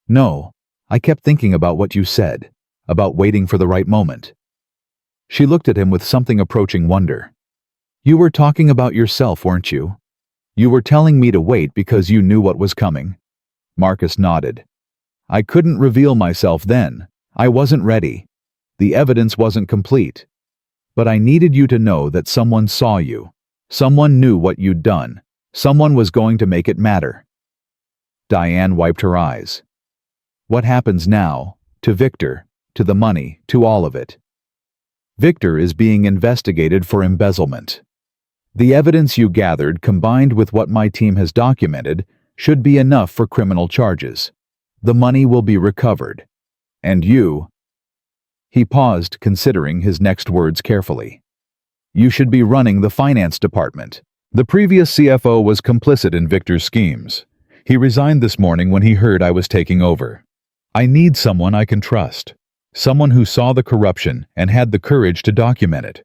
No, I kept thinking about what you said, about waiting for the right moment. She looked at him with something approaching wonder. You were talking about yourself, weren't you? You were telling me to wait because you knew what was coming. Marcus nodded. I couldn't reveal myself then. I wasn't ready. The evidence wasn't complete. But I needed you to know that someone saw you. Someone knew what you'd done. Someone was going to make it matter. Diane wiped her eyes. What happens now, to Victor, to the money, to all of it? Victor is being investigated for embezzlement. The evidence you gathered, combined with what my team has documented, should be enough for criminal charges. The money will be recovered. And you... He paused, considering his next words carefully. You should be running the finance department. The previous CFO was complicit in Victor's schemes. He resigned this morning when he heard I was taking over. I need someone I can trust. Someone who saw the corruption and had the courage to document it.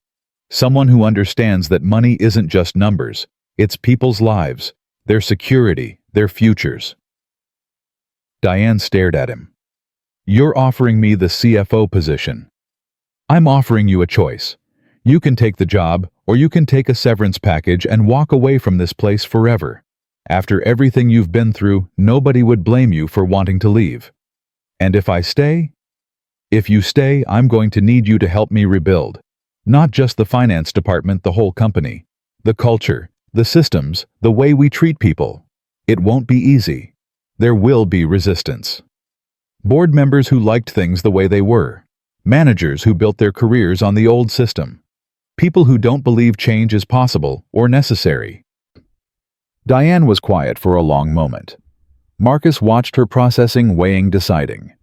Someone who understands that money isn't just numbers. It's people's lives, their security, their futures. Diane stared at him. You're offering me the CFO position. I'm offering you a choice. You can take the job, or you can take a severance package and walk away from this place forever. After everything you've been through, nobody would blame you for wanting to leave. And if I stay? If you stay, I'm going to need you to help me rebuild. Not just the finance department, the whole company. The culture, the systems, the way we treat people. It won't be easy. There will be resistance. Board members who liked things the way they were. Managers who built their careers on the old system. People who don't believe change is possible or necessary. Diane was quiet for a long moment. Marcus watched her processing, weighing, deciding.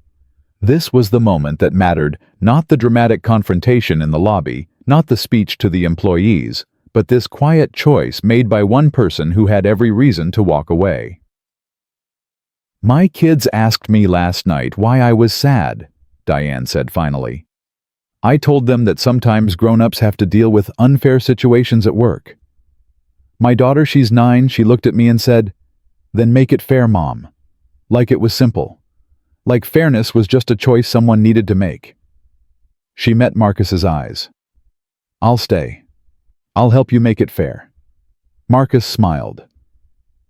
This was the moment that mattered, not the dramatic confrontation in the lobby, not the speech to the employees, but this quiet choice made by one person who had every reason to walk away. My kids asked me last night why I was sad, Diane said finally. I told them that sometimes grown-ups have to deal with unfair situations at work. My daughter, she's 9, she looked at me and said, "Then make it fair, Mom." Like it was simple. Like fairness was just a choice someone needed to make. She met Marcus's eyes. I'll stay. I'll help you make it fair. Marcus smiled.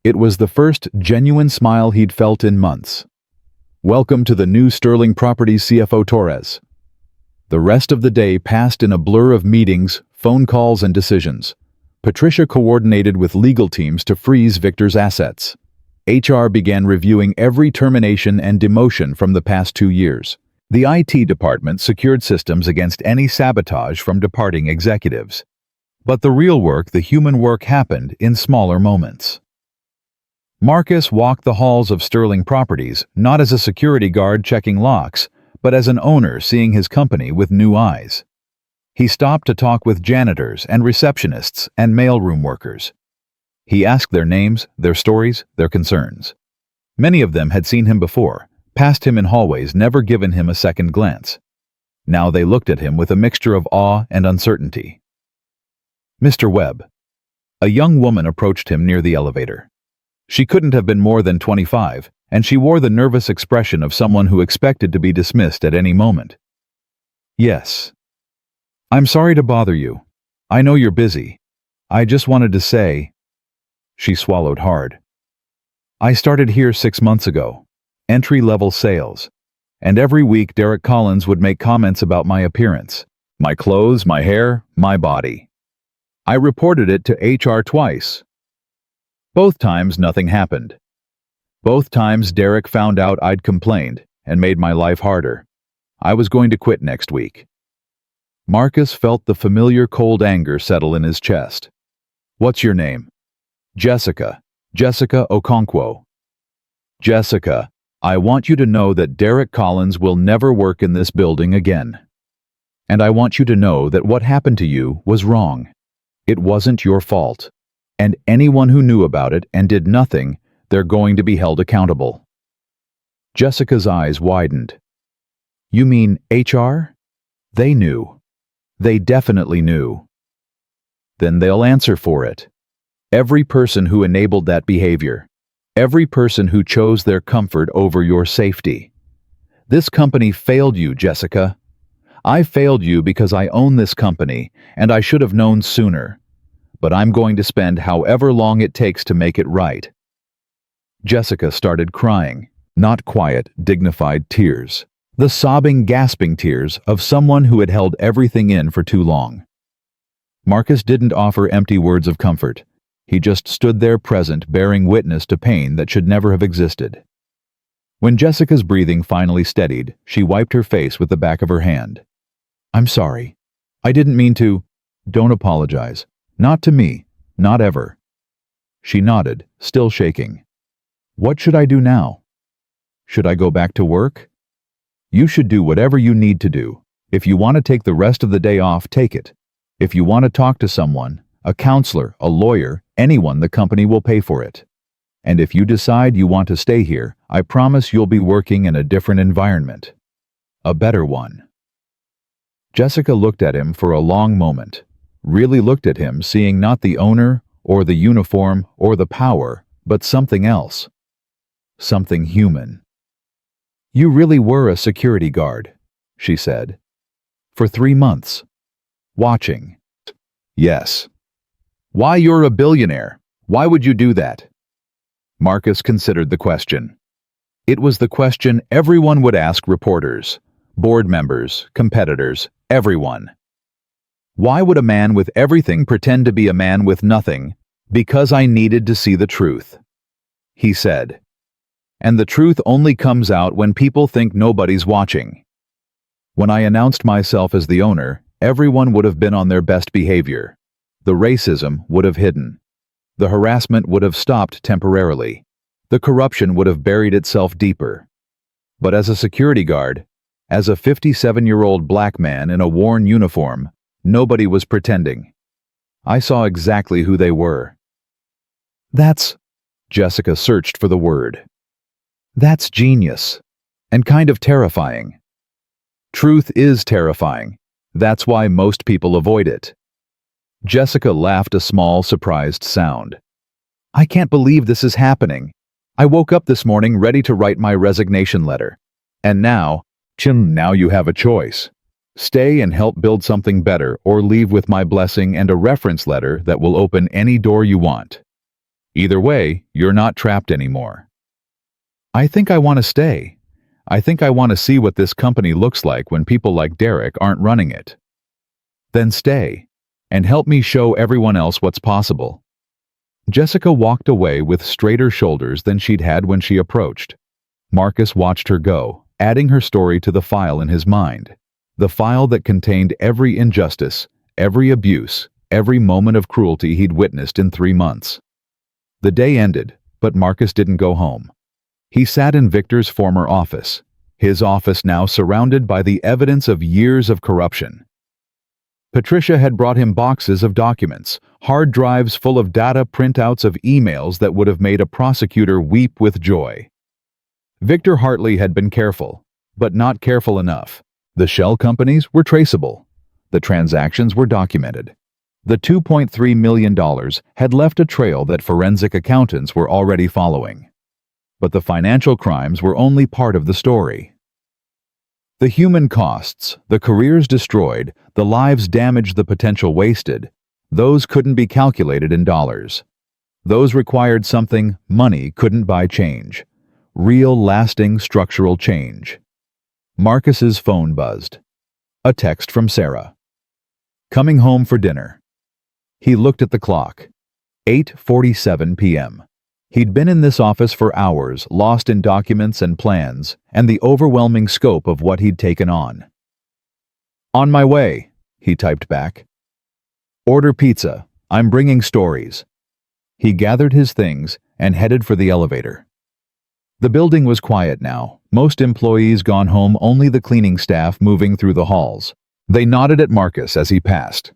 It was the first genuine smile he'd felt in months. Welcome to the new Sterling Properties CFO Torres. The rest of the day passed in a blur of meetings, phone calls, and decisions. Patricia coordinated with legal teams to freeze Victor's assets. HR began reviewing every termination and demotion from the past 2 years. The IT department secured systems against any sabotage from departing executives. But the real work, the human work, happened in smaller moments. Marcus walked the halls of Sterling Properties not as a security guard checking locks, but as an owner seeing his company with new eyes. He stopped to talk with janitors and receptionists and mailroom workers. He asked their names, their stories, their concerns. Many of them had seen him before, passed him in hallways, never given him a second glance. Now they looked at him with a mixture of awe and uncertainty. "Mr. Webb." A young woman approached him near the elevator. She couldn't have been more than 25, and she wore the nervous expression of someone who expected to be dismissed at any moment. "Yes. I'm sorry to bother you. I know you're busy. I just wanted to say—" She swallowed hard. "I started here 6 months ago. Entry-level sales. And every week Derek Collins would make comments about my appearance, my clothes, my hair, my body. I reported it to HR twice. Both times nothing happened. Both times Derek found out I'd complained and made my life harder. I was going to quit next week." Marcus felt the familiar cold anger settle in his chest. "What's your name?" "Jessica. Jessica Okonkwo." "Jessica, I want you to know that Derek Collins will never work in this building again. And I want you to know that what happened to you was wrong. It wasn't your fault. And anyone who knew about it and did nothing, they're going to be held accountable." Jessica's eyes widened. "You mean HR? They knew. They definitely knew." "Then they'll answer for it. Every person who enabled that behavior. Every person who chose their comfort over your safety. This company failed you, Jessica. I failed you because I own this company, and I should have known sooner. But I'm going to spend however long it takes to make it right." Jessica started crying, not quiet, dignified tears. The sobbing, gasping tears of someone who had held everything in for too long. Marcus didn't offer empty words of comfort. He just stood there present, bearing witness to pain that should never have existed. When Jessica's breathing finally steadied, she wiped her face with the back of her hand. "I'm sorry. I didn't mean to—" "Don't apologize. Not to me. Not ever." She nodded, still shaking. "What should I do now? Should I go back to work?" "You should do whatever you need to do. If you want to take the rest of the day off, take it. If you want to talk to someone, a counselor, a lawyer, anyone, the company will pay for it. And if you decide you want to stay here, I promise you'll be working in a different environment. A better one." Jessica looked at him for a long moment, really looked at him, seeing not the owner, or the uniform, or the power, but something else. Something human. "You really were a security guard," she said. "For 3 months. Watching." "Yes." "Why, you're a billionaire. Why would you do that?" Marcus considered the question. It was the question everyone would ask reporters, board members, competitors, everyone. Why would a man with everything pretend to be a man with nothing? "Because I needed to see the truth," he said. "And the truth only comes out when people think nobody's watching. When I announced myself as the owner, everyone would have been on their best behavior. The racism would have hidden. The harassment would have stopped temporarily. The corruption would have buried itself deeper. But as a security guard, as a 57-year-old black man in a worn uniform, nobody was pretending. I saw exactly who they were." "That's—" Jessica searched for the word. "That's genius. And kind of terrifying." "Truth is terrifying. That's why most people avoid it." Jessica laughed a small, surprised sound. "I can't believe this is happening. I woke up this morning ready to write my resignation letter. And now you have a choice. Stay and help build something better, or leave with my blessing and a reference letter that will open any door you want. Either way, you're not trapped anymore." "I think I want to stay. I think I want to see what this company looks like when people like Derek aren't running it." "Then stay, and help me show everyone else what's possible." Jessica walked away with straighter shoulders than she'd had when she approached. Marcus watched her go, adding her story to the file in his mind. The file that contained every injustice, every abuse, every moment of cruelty he'd witnessed in 3 months. The day ended, but Marcus didn't go home. He sat in Victor's former office, his office now surrounded by the evidence of years of corruption. Patricia had brought him boxes of documents, hard drives full of data printouts of emails that would have made a prosecutor weep with joy. Victor Hartley had been careful, but not careful enough. The shell companies were traceable. The transactions were documented. The $2.3 million had left a trail that forensic accountants were already following. But the financial crimes were only part of the story. The human costs, the careers destroyed, the lives damaged, the potential wasted, those couldn't be calculated in dollars. Those required something money couldn't buy: change. Real, lasting, structural change. Marcus's phone buzzed. A text from Sarah. Coming home for dinner. He looked at the clock. 8:47 p.m. He'd been in this office for hours, lost in documents and plans, and the overwhelming scope of what he'd taken on. On my way, he typed back. Order pizza. I'm bringing stories. He gathered his things and headed for the elevator. The building was quiet now, most employees gone home, only the cleaning staff moving through the halls. They nodded at Marcus as he passed.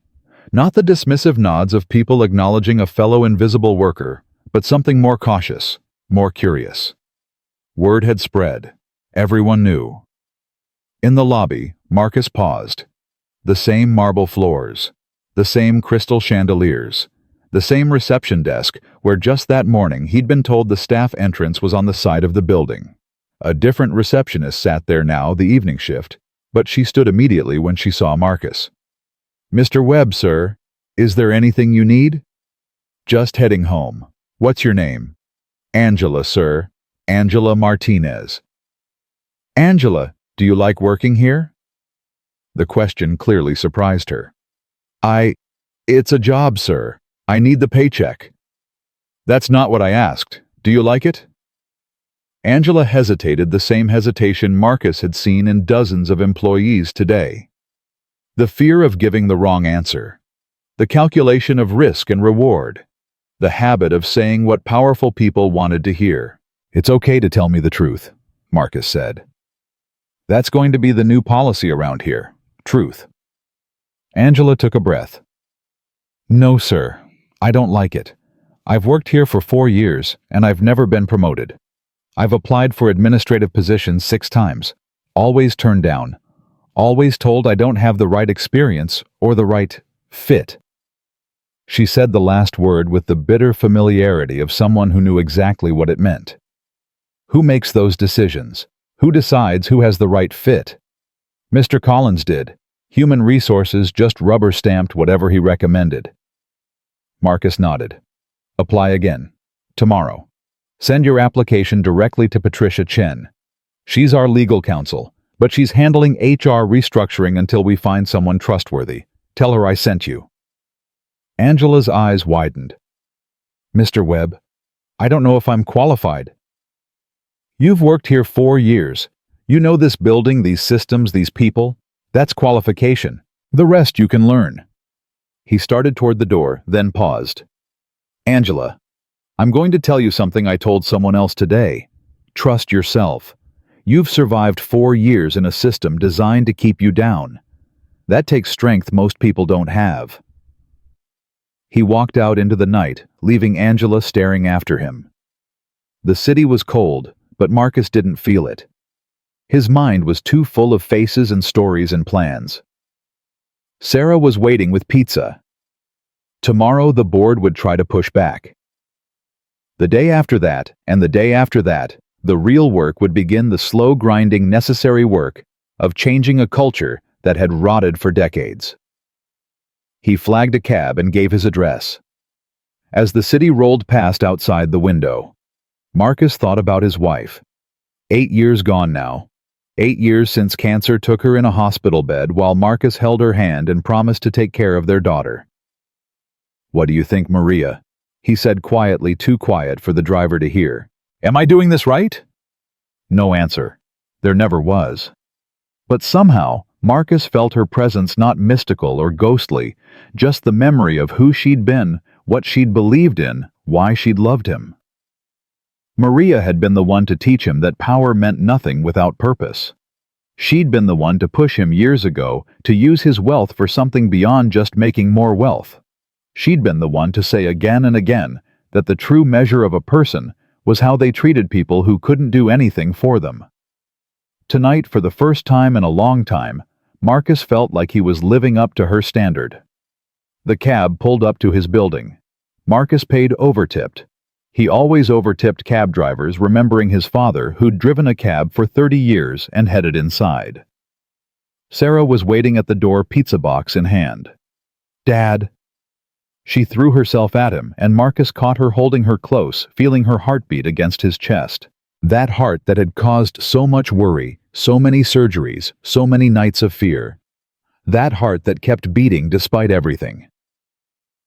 Not the dismissive nods of people acknowledging a fellow invisible worker, but something more cautious, more curious. Word had spread. Everyone knew. In the lobby, Marcus paused. The same marble floors, the same crystal chandeliers, the same reception desk where just that morning he'd been told the staff entrance was on the side of the building. A different receptionist sat there now, the evening shift, but she stood immediately when she saw Marcus. Mr. Webb, sir. Is there anything you need? Just heading home. What's your name? Angela, sir. Angela Martinez. Angela, do you like working here? The question clearly surprised her. It's a job, sir. I need the paycheck. That's not what I asked. Do you like it? Angela hesitated, the same hesitation Marcus had seen in dozens of employees today. The fear of giving the wrong answer. The calculation of risk and reward. The habit of saying what powerful people wanted to hear. It's okay to tell me the truth, Marcus said. That's going to be the new policy around here. Truth. Angela took a breath. No, sir. I don't like it. I've worked here for 4 years, and I've never been promoted. I've applied for administrative positions 6 times. Always turned down. Always told I don't have the right experience or the right fit. She said the last word with the bitter familiarity of someone who knew exactly what it meant. Who makes those decisions? Who decides who has the right fit? Mr. Collins did. Human Resources just rubber-stamped whatever he recommended. Marcus nodded. Apply again. Tomorrow. Send your application directly to Patricia Chen. She's our legal counsel, but she's handling HR restructuring until we find someone trustworthy. Tell her I sent you. Angela's eyes widened. Mr. Webb, I don't know if I'm qualified. You've worked here 4 years. You know this building, these systems, these people. That's qualification. The rest you can learn. He started toward the door, then paused. Angela, I'm going to tell you something I told someone else today. Trust yourself. You've survived 4 years in a system designed to keep you down. That takes strength most people don't have. He walked out into the night, leaving Angela staring after him. The city was cold, but Marcus didn't feel it. His mind was too full of faces and stories and plans. Sarah was waiting with pizza. Tomorrow the board would try to push back. The day after that, and the day after that, the real work would begin, the slow grinding necessary work of changing a culture that had rotted for decades. He flagged a cab and gave his address. As the city rolled past outside the window, Marcus thought about his wife. 8 years gone now. 8 years since cancer took her in a hospital bed while Marcus held her hand and promised to take care of their daughter. What do you think, Maria? he said quietly, too quiet for the driver to hear. "Am I doing this right?" No answer. There never was. But somehow, Marcus felt her presence not mystical or ghostly, just the memory of who she'd been, what she'd believed in, why she'd loved him. Maria had been the one to teach him that power meant nothing without purpose. She'd been the one to push him years ago to use his wealth for something beyond just making more wealth. She'd been the one to say again and again that the true measure of a person was how they treated people who couldn't do anything for them. Tonight, for the first time in a long time, Marcus felt like he was living up to her standard. The cab pulled up to his building. Marcus paid overtipped. He always overtipped cab drivers, remembering his father, who'd driven a cab for 30 years and headed inside. Sarah was waiting at the door, pizza box in hand. "Dad." She threw herself at him, and Marcus caught her holding her close, feeling her heartbeat against his chest. That heart that had caused so much worry, so many surgeries, so many nights of fear. That heart that kept beating despite everything.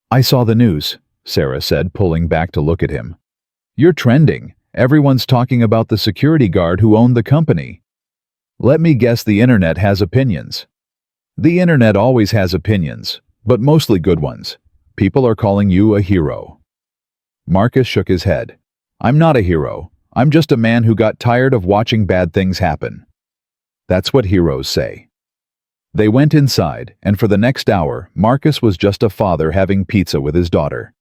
"I saw the news," Sarah said, pulling back to look at him. "You're trending. Everyone's talking about the security guard who owned the company." "Let me guess, the internet has opinions." "The internet always has opinions, but mostly good ones. People are calling you a hero." Marcus shook his head. "I'm not a hero. I'm just a man who got tired of watching bad things happen." That's what heroes say. They went inside, and for the next hour, Marcus was just a father having pizza with his daughter.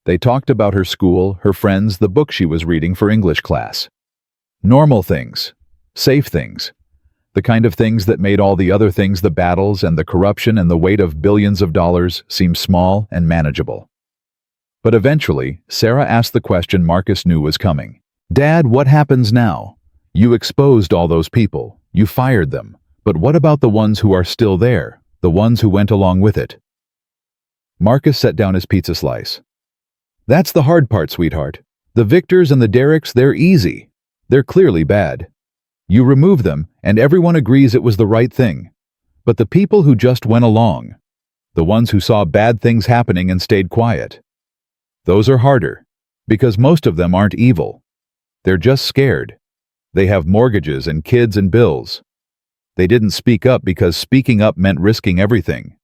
They talked about her school, her friends, the book she was reading for English class. Normal things. Safe things. The kind of things that made all the other things, the battles and the corruption and the weight of billions of dollars, seem small and manageable. But eventually, Sarah asked the question Marcus knew was coming. "Dad, what happens now? You exposed all those people. You fired them. But what about the ones who are still there, the ones who went along with it?" Marcus set down his pizza slice. "That's the hard part, sweetheart. The Victors and the Derricks, they're easy. They're clearly bad. You remove them, and everyone agrees it was the right thing. But the people who just went along, the ones who saw bad things happening and stayed quiet, those are harder, because most of them aren't evil. They're just scared. They have mortgages and kids and bills. They didn't speak up because speaking up meant risking everything.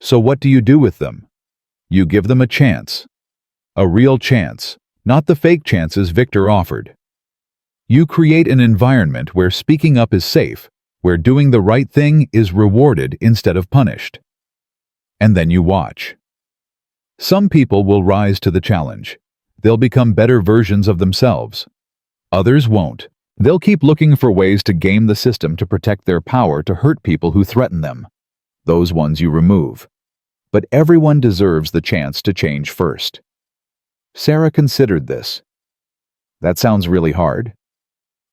So what do you do with them? You give them a chance. A real chance, not the fake chances Victor offered. You create an environment where speaking up is safe, where doing the right thing is rewarded instead of punished. And then you watch. Some people will rise to the challenge. They'll become better versions of themselves. Others won't. They'll keep looking for ways to game the system to protect their power, to hurt people who threaten them. Those ones you remove. But everyone deserves the chance to change first. Sarah considered this. That sounds really hard.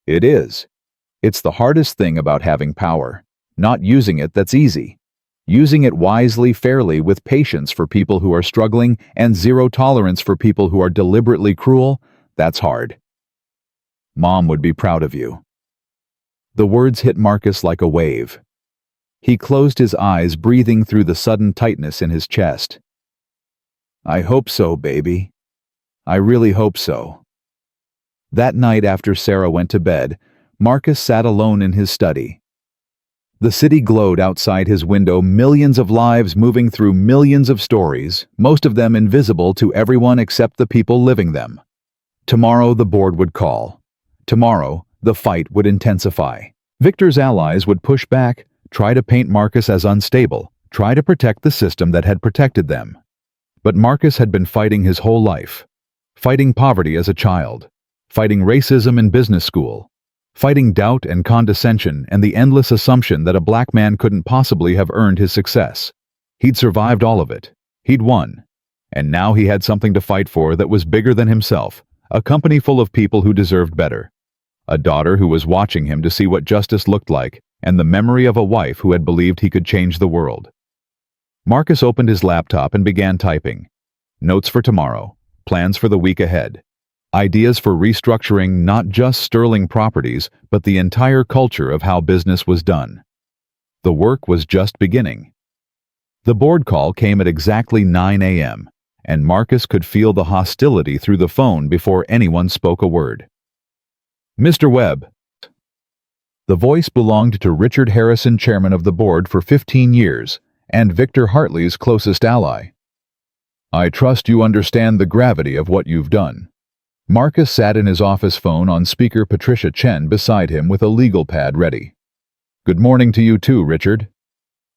It is. It's the hardest thing about having power. Not using it that's easy. Using it wisely, fairly, with patience for people who are struggling, and zero tolerance for people who are deliberately cruel, that's hard. Mom would be proud of you. The words hit Marcus like a wave. He closed his eyes, breathing through the sudden tightness in his chest. I hope so, baby. I really hope so. That night after Sarah went to bed, Marcus sat alone in his study. The city glowed outside his window, millions of lives moving through millions of stories, most of them invisible to everyone except the people living them. Tomorrow the board would call. Tomorrow the fight would intensify. Victor's allies would push back, try to paint Marcus as unstable, try to protect the system that had protected them. But Marcus had been fighting his whole life. Fighting poverty as a child. Fighting racism in business school. Fighting doubt and condescension and the endless assumption that a black man couldn't possibly have earned his success. He'd survived all of it. He'd won. And now he had something to fight for that was bigger than himself, a company full of people who deserved better. A daughter who was watching him to see what justice looked like, and the memory of a wife who had believed he could change the world. Marcus opened his laptop and began typing. Notes for tomorrow. Plans for the week ahead. Ideas for restructuring not just Sterling Properties, but the entire culture of how business was done. The work was just beginning. The board call came at exactly 9 a.m. and Marcus could feel the hostility through the phone before anyone spoke a word. "Mr. Webb." The voice belonged to Richard Harrison, chairman of the board for 15 years, and Victor Hartley's closest ally. "I trust you understand the gravity of what you've done." Marcus sat in his office phone on speaker, Patricia Chen beside him with a legal pad ready. "Good morning to you too, Richard.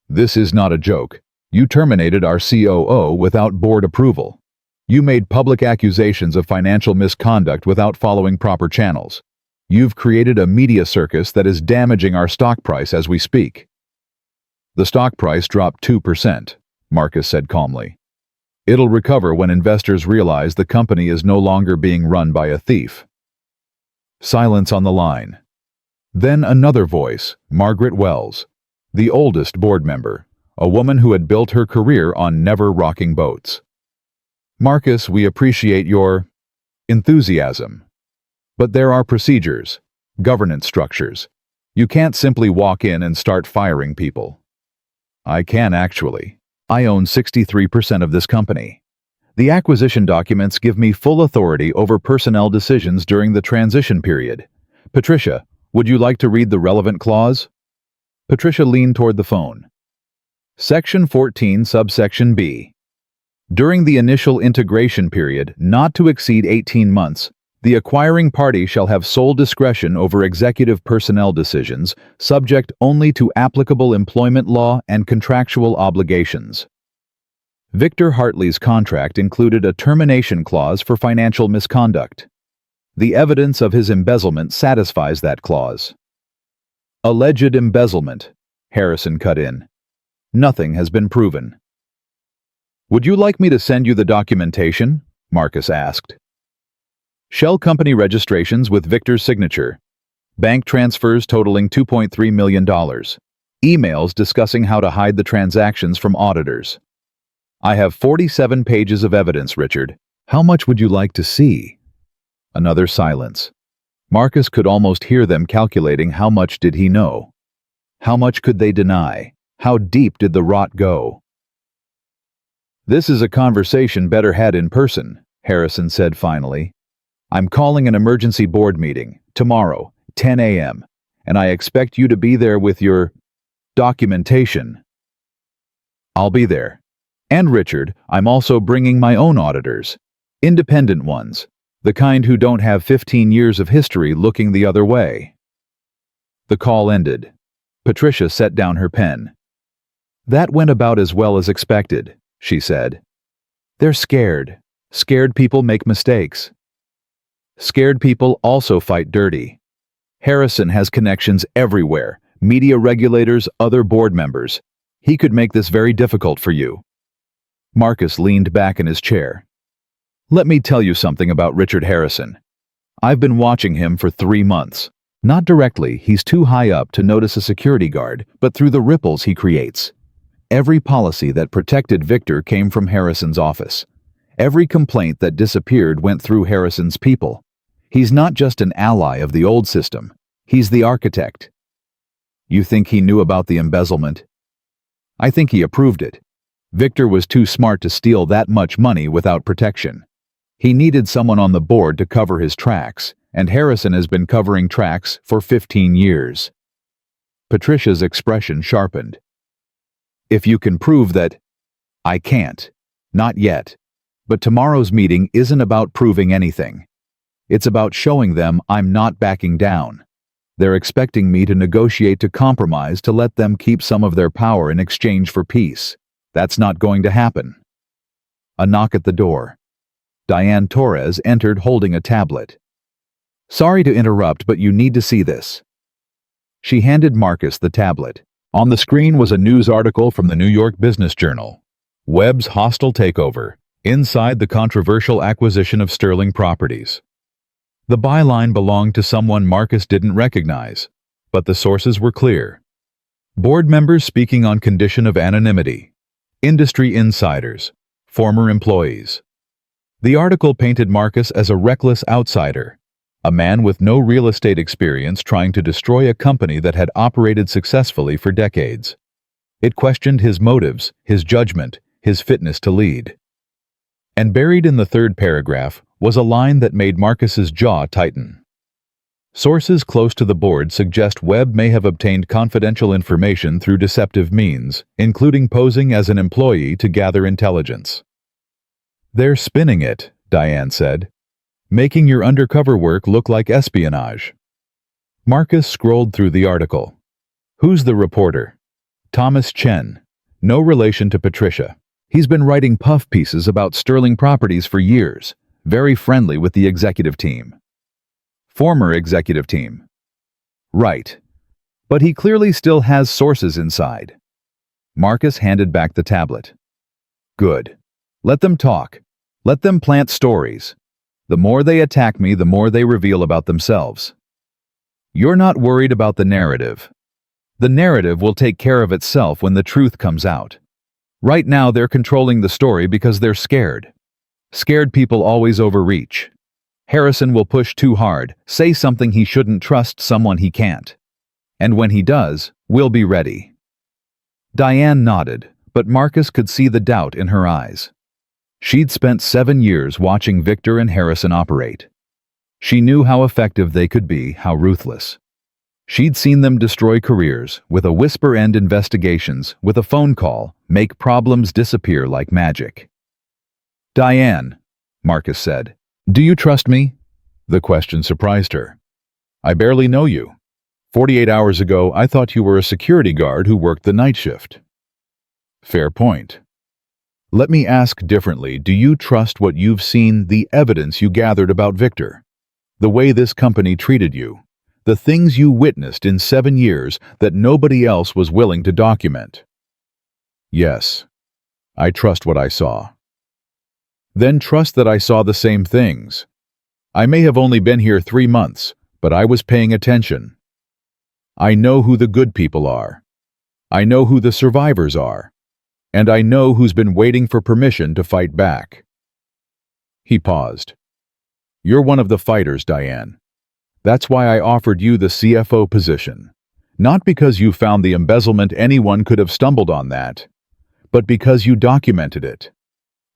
This is not a joke. You terminated our COO without board approval. You made public accusations of financial misconduct without following proper channels. You've created a media circus that is damaging our stock price as we speak." "The stock price dropped 2%, Marcus said calmly. "It'll recover when investors realize the company is no longer being run by a thief." Silence on the line. Then another voice, Margaret Wells, the oldest board member, a woman who had built her career on never rocking boats. "Marcus, we appreciate your enthusiasm. But there are procedures, governance structures. You can't simply walk in and start firing people." "I can actually. I own 63% of this company. The acquisition documents give me full authority over personnel decisions during the transition period. Patricia, would you like to read the relevant clause?" Patricia leaned toward the phone. "Section 14, subsection B. During the initial integration period, not to exceed 18 months, the acquiring party shall have sole discretion over executive personnel decisions, subject only to applicable employment law and contractual obligations." Victor Hartley's contract included a termination clause for financial misconduct. The evidence of his embezzlement satisfies that clause. "Alleged embezzlement," Harrison cut in. "Nothing has been proven." "Would you like me to send you the documentation?" Marcus asked. Shell company registrations with Victor's signature. Bank transfers totaling $2.3 million. Emails discussing how to hide the transactions from auditors. "I have 47 pages of evidence, Richard. How much would you like to see?" Another silence. Marcus could almost hear them calculating how much did he know. How much could they deny? How deep did the rot go? "This is a conversation better had in person," Harrison said finally. "I'm calling an emergency board meeting, tomorrow, 10 a.m., and I expect you to be there with your documentation." "I'll be there. And Richard, I'm also bringing my own auditors. Independent ones. The kind who don't have 15 years of history looking the other way." The call ended. Patricia set down her pen. "That went about as well as expected," she said. "They're scared. Scared people make mistakes. Scared people also fight dirty. Harrison has connections everywhere, media regulators, other board members. He could make this very difficult for you." Marcus leaned back in his chair. "Let me tell you something about Richard Harrison. I've been watching him for 3 months. Not directly, he's too high up to notice a security guard, but through the ripples he creates. Every policy that protected Victor came from Harrison's office. Every complaint that disappeared went through Harrison's people. He's not just an ally of the old system. He's the architect." "You think he knew about the embezzlement?" "I think he approved it. Victor was too smart to steal that much money without protection. He needed someone on the board to cover his tracks, and Harrison has been covering tracks for 15 years. Patricia's expression sharpened. "If you can prove that—" "I can't. Not yet. But tomorrow's meeting isn't about proving anything. It's about showing them I'm not backing down. They're expecting me to negotiate to compromise to let them keep some of their power in exchange for peace. That's not going to happen." A knock at the door. Diane Torres entered holding a tablet. "Sorry to interrupt, but you need to see this." She handed Marcus the tablet. On the screen was a news article from the New York Business Journal. Webb's hostile takeover, inside the controversial acquisition of Sterling Properties. The byline belonged to someone Marcus didn't recognize, but the sources were clear. Board members speaking on condition of anonymity. Industry insiders. Former employees. The article painted Marcus as a reckless outsider, a man with no real estate experience trying to destroy a company that had operated successfully for decades. It questioned his motives, his judgment, his fitness to lead. And buried in the third paragraph was a line that made Marcus's jaw tighten. Sources close to the board suggest Webb may have obtained confidential information through deceptive means, including posing as an employee to gather intelligence. "They're spinning it," Diane said, "making your undercover work look like espionage." Marcus scrolled through the article. "Who's the reporter?" "Thomas Chen. No relation to Patricia. He's been writing puff pieces about Sterling Properties for years, very friendly with the executive team." "Former executive team." "Right. But he clearly still has sources inside." Marcus handed back the tablet. "Good. Let them talk. Let them plant stories. The more they attack me, the more they reveal about themselves. You're not worried about the narrative. The narrative will take care of itself when the truth comes out. Right now they're controlling the story because they're scared. Scared people always overreach. Harrison will push too hard, say something he shouldn't, trust someone he can't. And when he does, we'll be ready." Diane nodded, but Marcus could see the doubt in her eyes. She'd spent 7 years watching Victor and Harrison operate. She knew how effective they could be, how ruthless. She'd seen them destroy careers, with a whisper, end investigations, with a phone call, make problems disappear like magic. "Diane," Marcus said, "do you trust me?" The question surprised her. "I barely know you. 48 hours ago, I thought you were a security guard who worked the night shift." "Fair point. Let me ask differently. Do you trust what you've seen, the evidence you gathered about Victor? The way this company treated you? The things you witnessed in 7 years that nobody else was willing to document?" "Yes. I trust what I saw." "Then trust that I saw the same things. I may have only been here 3 months, but I was paying attention. I know who the good people are. I know who the survivors are. And I know who's been waiting for permission to fight back." He paused. "You're one of the fighters, Diane. That's why I offered you the CFO position. Not because you found the embezzlement, anyone could have stumbled on that, but because you documented it.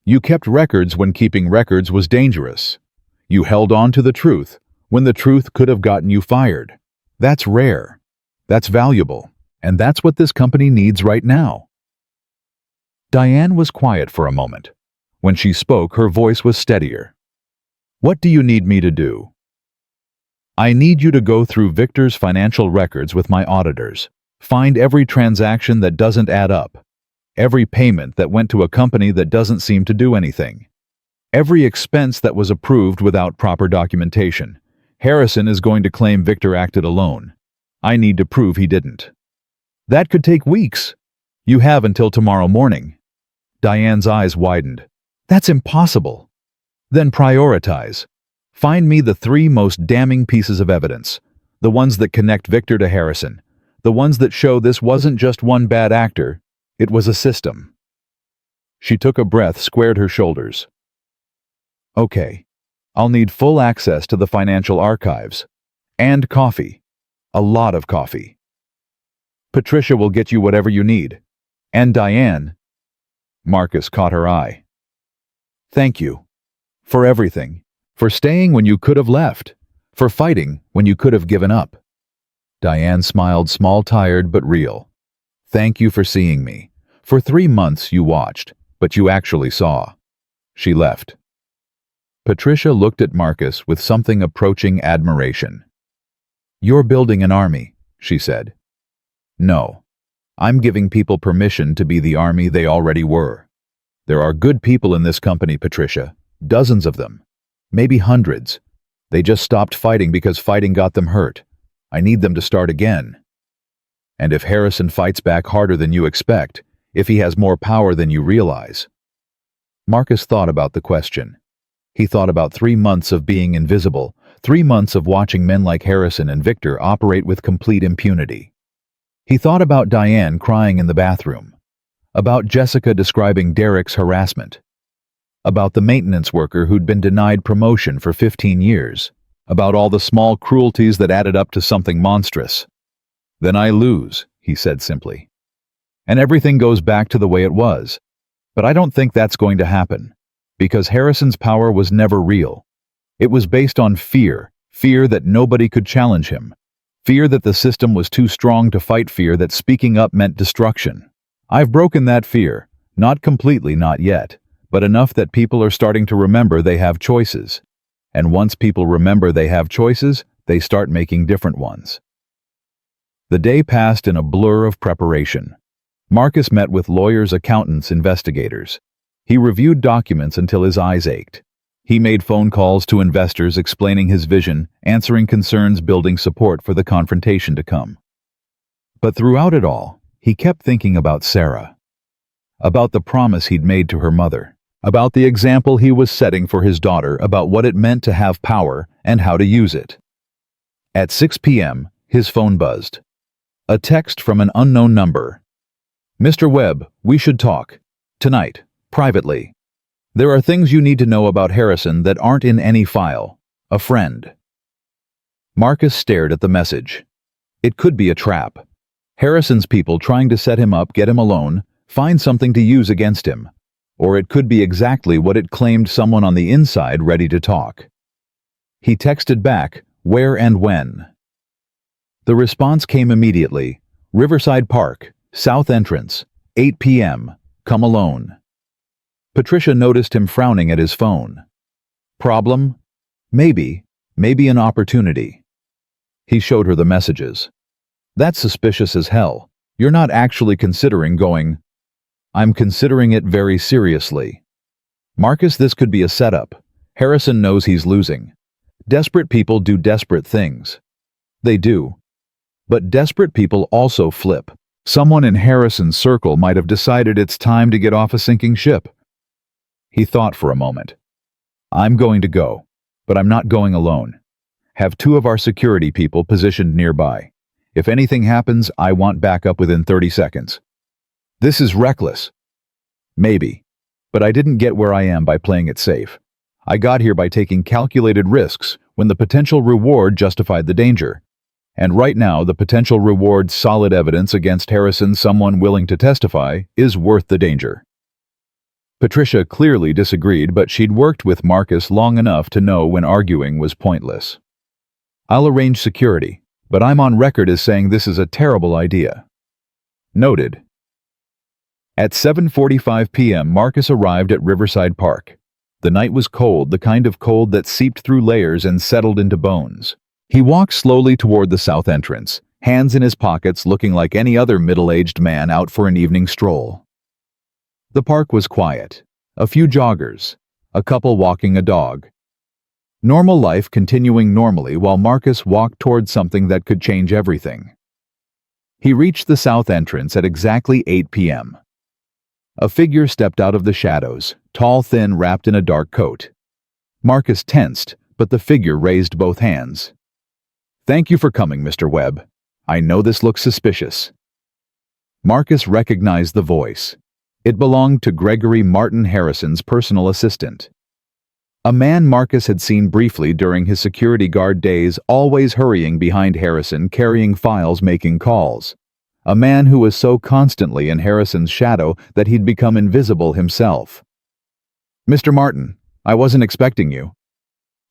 You kept records when keeping records was dangerous. You held on to the truth when the truth could have gotten you fired. That's rare. That's valuable. And that's what this company needs right now." Diane was quiet for a moment. When she spoke, her voice was steadier. "What do you need me to do?" "I need you to go through Victor's financial records with my auditors. Find every transaction that doesn't add up. Every payment that went to a company that doesn't seem to do anything. Every expense that was approved without proper documentation. Harrison is going to claim Victor acted alone. I need to prove he didn't." "That could take weeks." "You have until tomorrow morning." Diane's eyes widened. "That's impossible." "Then prioritize. Find me the 3 most damning pieces of evidence. The ones that connect Victor to Harrison. The ones that show this wasn't just one bad actor. It was a system." She took a breath, squared her shoulders. "Okay. I'll need full access to the financial archives. And coffee. A lot of coffee. Patricia will get you whatever you need. And Diane." Marcus caught her eye. "Thank you. For everything. For staying when you could have left. For fighting when you could have given up." Diane smiled, small, tired, but real. "Thank you for seeing me. For 3 months you watched, but you actually saw." She left. Patricia looked at Marcus with something approaching admiration. "You're building an army," she said. "No. I'm giving people permission to be the army they already were. There are good people in this company, Patricia. Dozens of them. Maybe hundreds. They just stopped fighting because fighting got them hurt. I need them to start again. And if Harrison fights back harder than you expect, if he has more power than you realize." Marcus thought about the question. He thought about 3 months of being invisible, 3 months of watching men like Harrison and Victor operate with complete impunity. He thought about Diane crying in the bathroom, about Jessica describing Derek's harassment, about the maintenance worker who'd been denied promotion for 15 years, about all the small cruelties that added up to something monstrous. "Then I lose," he said simply. "And everything goes back to the way it was. But I don't think that's going to happen. Because Harrison's power was never real. It was based on fear, fear that nobody could challenge him, fear that the system was too strong to fight, fear that speaking up meant destruction. I've broken that fear, not completely, not yet, but enough that people are starting to remember they have choices. And once people remember they have choices, they start making different ones. The day passed in a blur of preparation. Marcus met with lawyers, accountants, investigators. He reviewed documents until his eyes ached. He made phone calls to investors explaining his vision, answering concerns, building support for the confrontation to come. But throughout it all, he kept thinking about Sarah. About the promise he'd made to her mother. About the example he was setting for his daughter, about what it meant to have power and how to use it. At 6 p.m., his phone buzzed. A text from an unknown number. "Mr. Webb, we should talk. Tonight, privately. There are things you need to know about Harrison that aren't in any file. A friend." Marcus stared at the message. It could be a trap. Harrison's people trying to set him up, get him alone, find something to use against him. Or it could be exactly what it claimed, someone on the inside ready to talk. He texted back, "Where and when?" The response came immediately. "Riverside Park, South Entrance, 8 p.m. Come alone." Patricia noticed him frowning at his phone. Problem? Maybe an opportunity. He showed her the messages. "That's suspicious as hell. You're not actually considering going." "I'm considering it very seriously." "Marcus, this could be a setup. Harrison knows he's losing. Desperate people do desperate things." "They do. But desperate people also flip. Someone in Harrison's circle might have decided it's time to get off a sinking ship." He thought for a moment. "I'm going to go, but I'm not going alone. Have 2 of our security people positioned nearby. If anything happens, I want backup within 30 seconds. This is reckless." "Maybe, but I didn't get where I am by playing it safe. I got here by taking calculated risks when the potential reward justified the danger. And right now, the potential reward, solid evidence against Harrison, someone willing to testify, is worth the danger." Patricia clearly disagreed, but she'd worked with Marcus long enough to know when arguing was pointless. "I'll arrange security, but I'm on record as saying this is a terrible idea." Noted. At 7:45 p.m., Marcus arrived at Riverside Park. The night was cold, the kind of cold that seeped through layers and settled into bones. He walked slowly toward the south entrance, hands in his pockets, looking like any other middle-aged man out for an evening stroll. The park was quiet. A few joggers, a couple walking a dog. Normal life continuing normally while Marcus walked toward something that could change everything. He reached the south entrance at exactly 8 p.m. A figure stepped out of the shadows, tall, thin, wrapped in a dark coat. Marcus tensed, but the figure raised both hands. "Thank you for coming, Mr. Webb. I know this looks suspicious." Marcus recognized the voice. It belonged to Gregory Martin, Harrison's personal assistant. A man Marcus had seen briefly during his security guard days, always hurrying behind Harrison, carrying files, making calls. A man who was so constantly in Harrison's shadow that he'd become invisible himself. "Mr. Martin, I wasn't expecting you."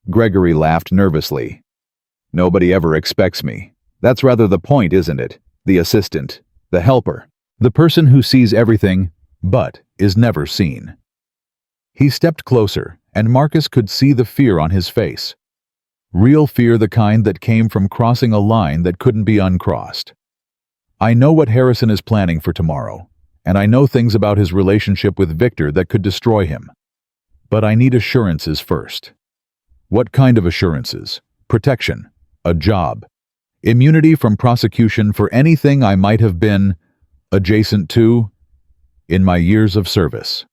Gregory laughed nervously. "Nobody ever expects me. That's rather the point, isn't it? The assistant, the helper, the person who sees everything, but is never seen." He stepped closer, and Marcus could see the fear on his face. Real fear, the kind that came from crossing a line that couldn't be uncrossed. "I know what Harrison is planning for tomorrow, and I know things about his relationship with Victor that could destroy him. But I need assurances first." "What kind of assurances?" "Protection, a job, immunity from prosecution for anything I might have been adjacent to in my years of service."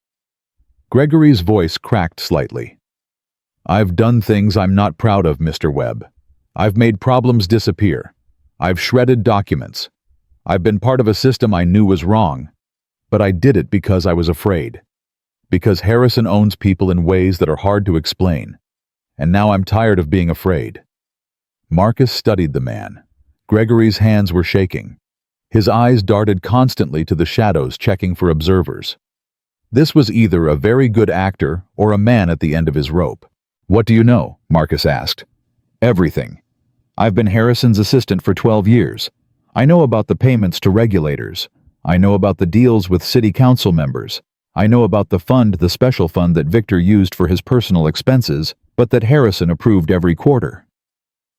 Gregory's voice cracked slightly. "I've done things I'm not proud of, Mr. Webb. I've made problems disappear. I've shredded documents. I've been part of a system I knew was wrong. But I did it because I was afraid. Because Harrison owns people in ways that are hard to explain. And now I'm tired of being afraid." Marcus studied the man. Gregory's hands were shaking. His eyes darted constantly to the shadows, checking for observers. This was either a very good actor or a man at the end of his rope. "What do you know?" Marcus asked. "Everything. I've been Harrison's assistant for 12 years. I know about the payments to regulators. I know about the deals with city council members. I know about the special fund that Victor used for his personal expenses, but that Harrison approved every quarter."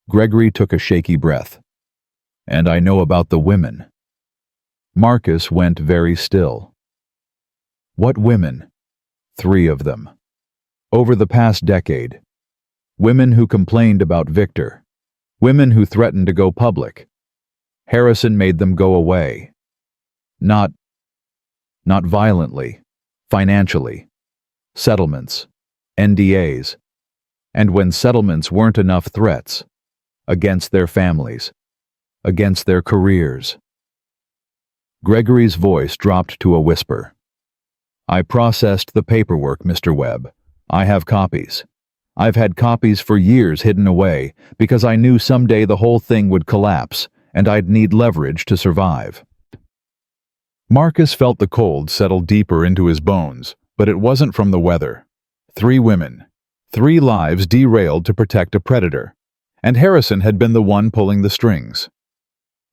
Gregory took a shaky breath. "And I know about the women." Marcus went very still. "What women?" "3 of them. Over the past decade. Women who complained about Victor. Women who threatened to go public. Harrison made them go away. Not violently, financially. Settlements, NDAs. And when settlements weren't enough, threats. Against their families. Against their careers." Gregory's voice dropped to a whisper. "I processed the paperwork, Mr. Webb. I have copies. I've had copies for years hidden away because I knew someday the whole thing would collapse and I'd need leverage to survive." Marcus felt the cold settle deeper into his bones, but it wasn't from the weather. 3 women. 3 lives derailed to protect a predator. And Harrison had been the one pulling the strings.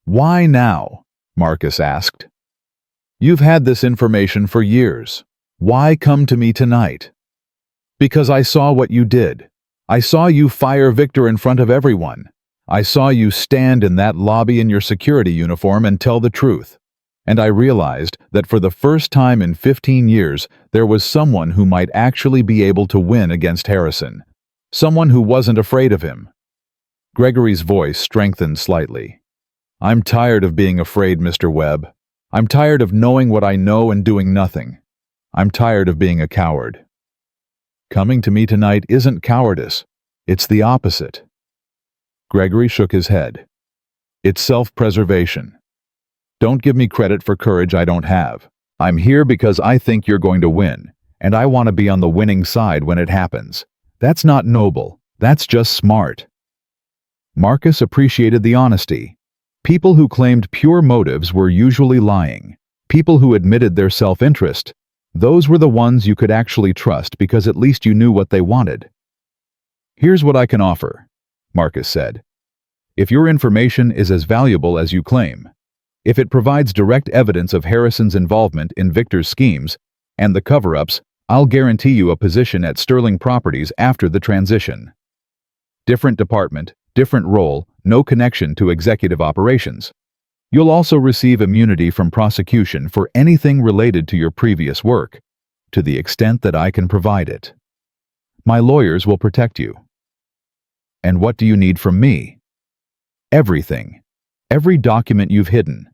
"Why now?" Marcus asked. "You've had this information for years. Why come to me tonight?" "Because I saw what you did. I saw you fire Victor in front of everyone. I saw you stand in that lobby in your security uniform and tell the truth. And I realized that for the first time in 15 years, there was someone who might actually be able to win against Harrison. Someone who wasn't afraid of him." Gregory's voice strengthened slightly. "I'm tired of being afraid, Mr. Webb. I'm tired of knowing what I know and doing nothing. I'm tired of being a coward." "Coming to me tonight isn't cowardice. It's the opposite." Gregory shook his head. "It's self-preservation. Don't give me credit for courage I don't have. I'm here because I think you're going to win, and I want to be on the winning side when it happens. That's not noble. That's just smart." Marcus appreciated the honesty. People who claimed pure motives were usually lying. People who admitted their self-interest, those were the ones you could actually trust because at least you knew what they wanted. "Here's what I can offer," Marcus said. "If your information is as valuable as you claim, if it provides direct evidence of Harrison's involvement in Victor's schemes and the cover-ups, I'll guarantee you a position at Sterling Properties after the transition. Different department, different role, no connection to executive operations. You'll also receive immunity from prosecution for anything related to your previous work, to the extent that I can provide it. My lawyers will protect you." "And what do you need from me?" "Everything. Every document you've hidden.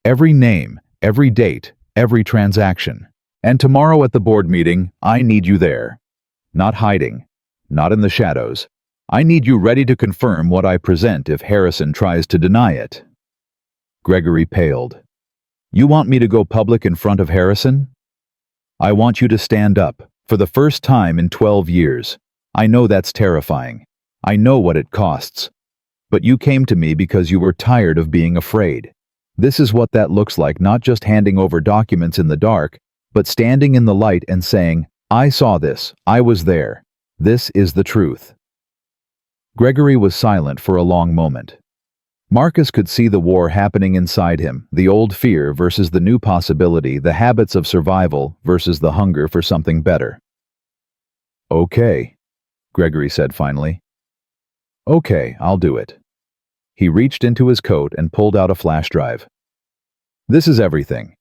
Every name, every date, every transaction. And tomorrow at the board meeting, I need you there. Not hiding. Not in the shadows. I need you ready to confirm what I present if Harrison tries to deny it." Gregory paled. "You want me to go public in front of Harrison?" "I want you to stand up, for the first time in 12 years. I know that's terrifying. I know what it costs. But you came to me because you were tired of being afraid. This is what that looks like, not just handing over documents in the dark, but standing in the light and saying, 'I saw this, I was there. This is the truth.'" Gregory was silent for a long moment. Marcus could see the war happening inside him, the old fear versus the new possibility, the habits of survival versus the hunger for something better. "Okay," Gregory said finally. "Okay, I'll do it." He reached into his coat and pulled out a flash drive. "This is everything.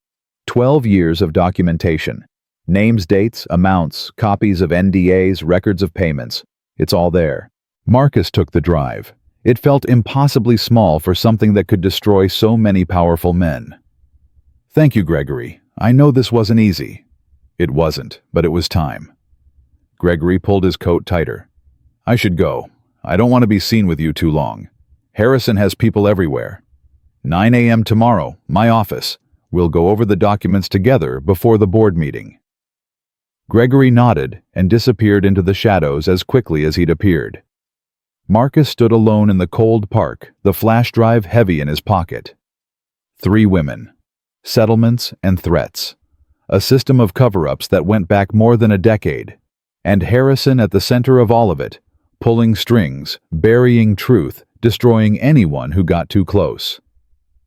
12 years of documentation. Names, dates, amounts, copies of NDAs, records of payments. It's all there." Marcus took the drive. It felt impossibly small for something that could destroy so many powerful men. "Thank you, Gregory. I know this wasn't easy." It wasn't, but it was time. Gregory pulled his coat tighter. "I should go. I don't want to be seen with you too long. Harrison has people everywhere. 9 a.m. tomorrow, my office. We'll go over the documents together before the board meeting." Gregory nodded and disappeared into the shadows as quickly as he'd appeared. Marcus stood alone in the cold park, the flash drive heavy in his pocket. 3 women. Settlements and threats. a system of cover-ups that went back more than a decade, and Harrison at the center of all of it, pulling strings, burying truth, destroying anyone who got too close.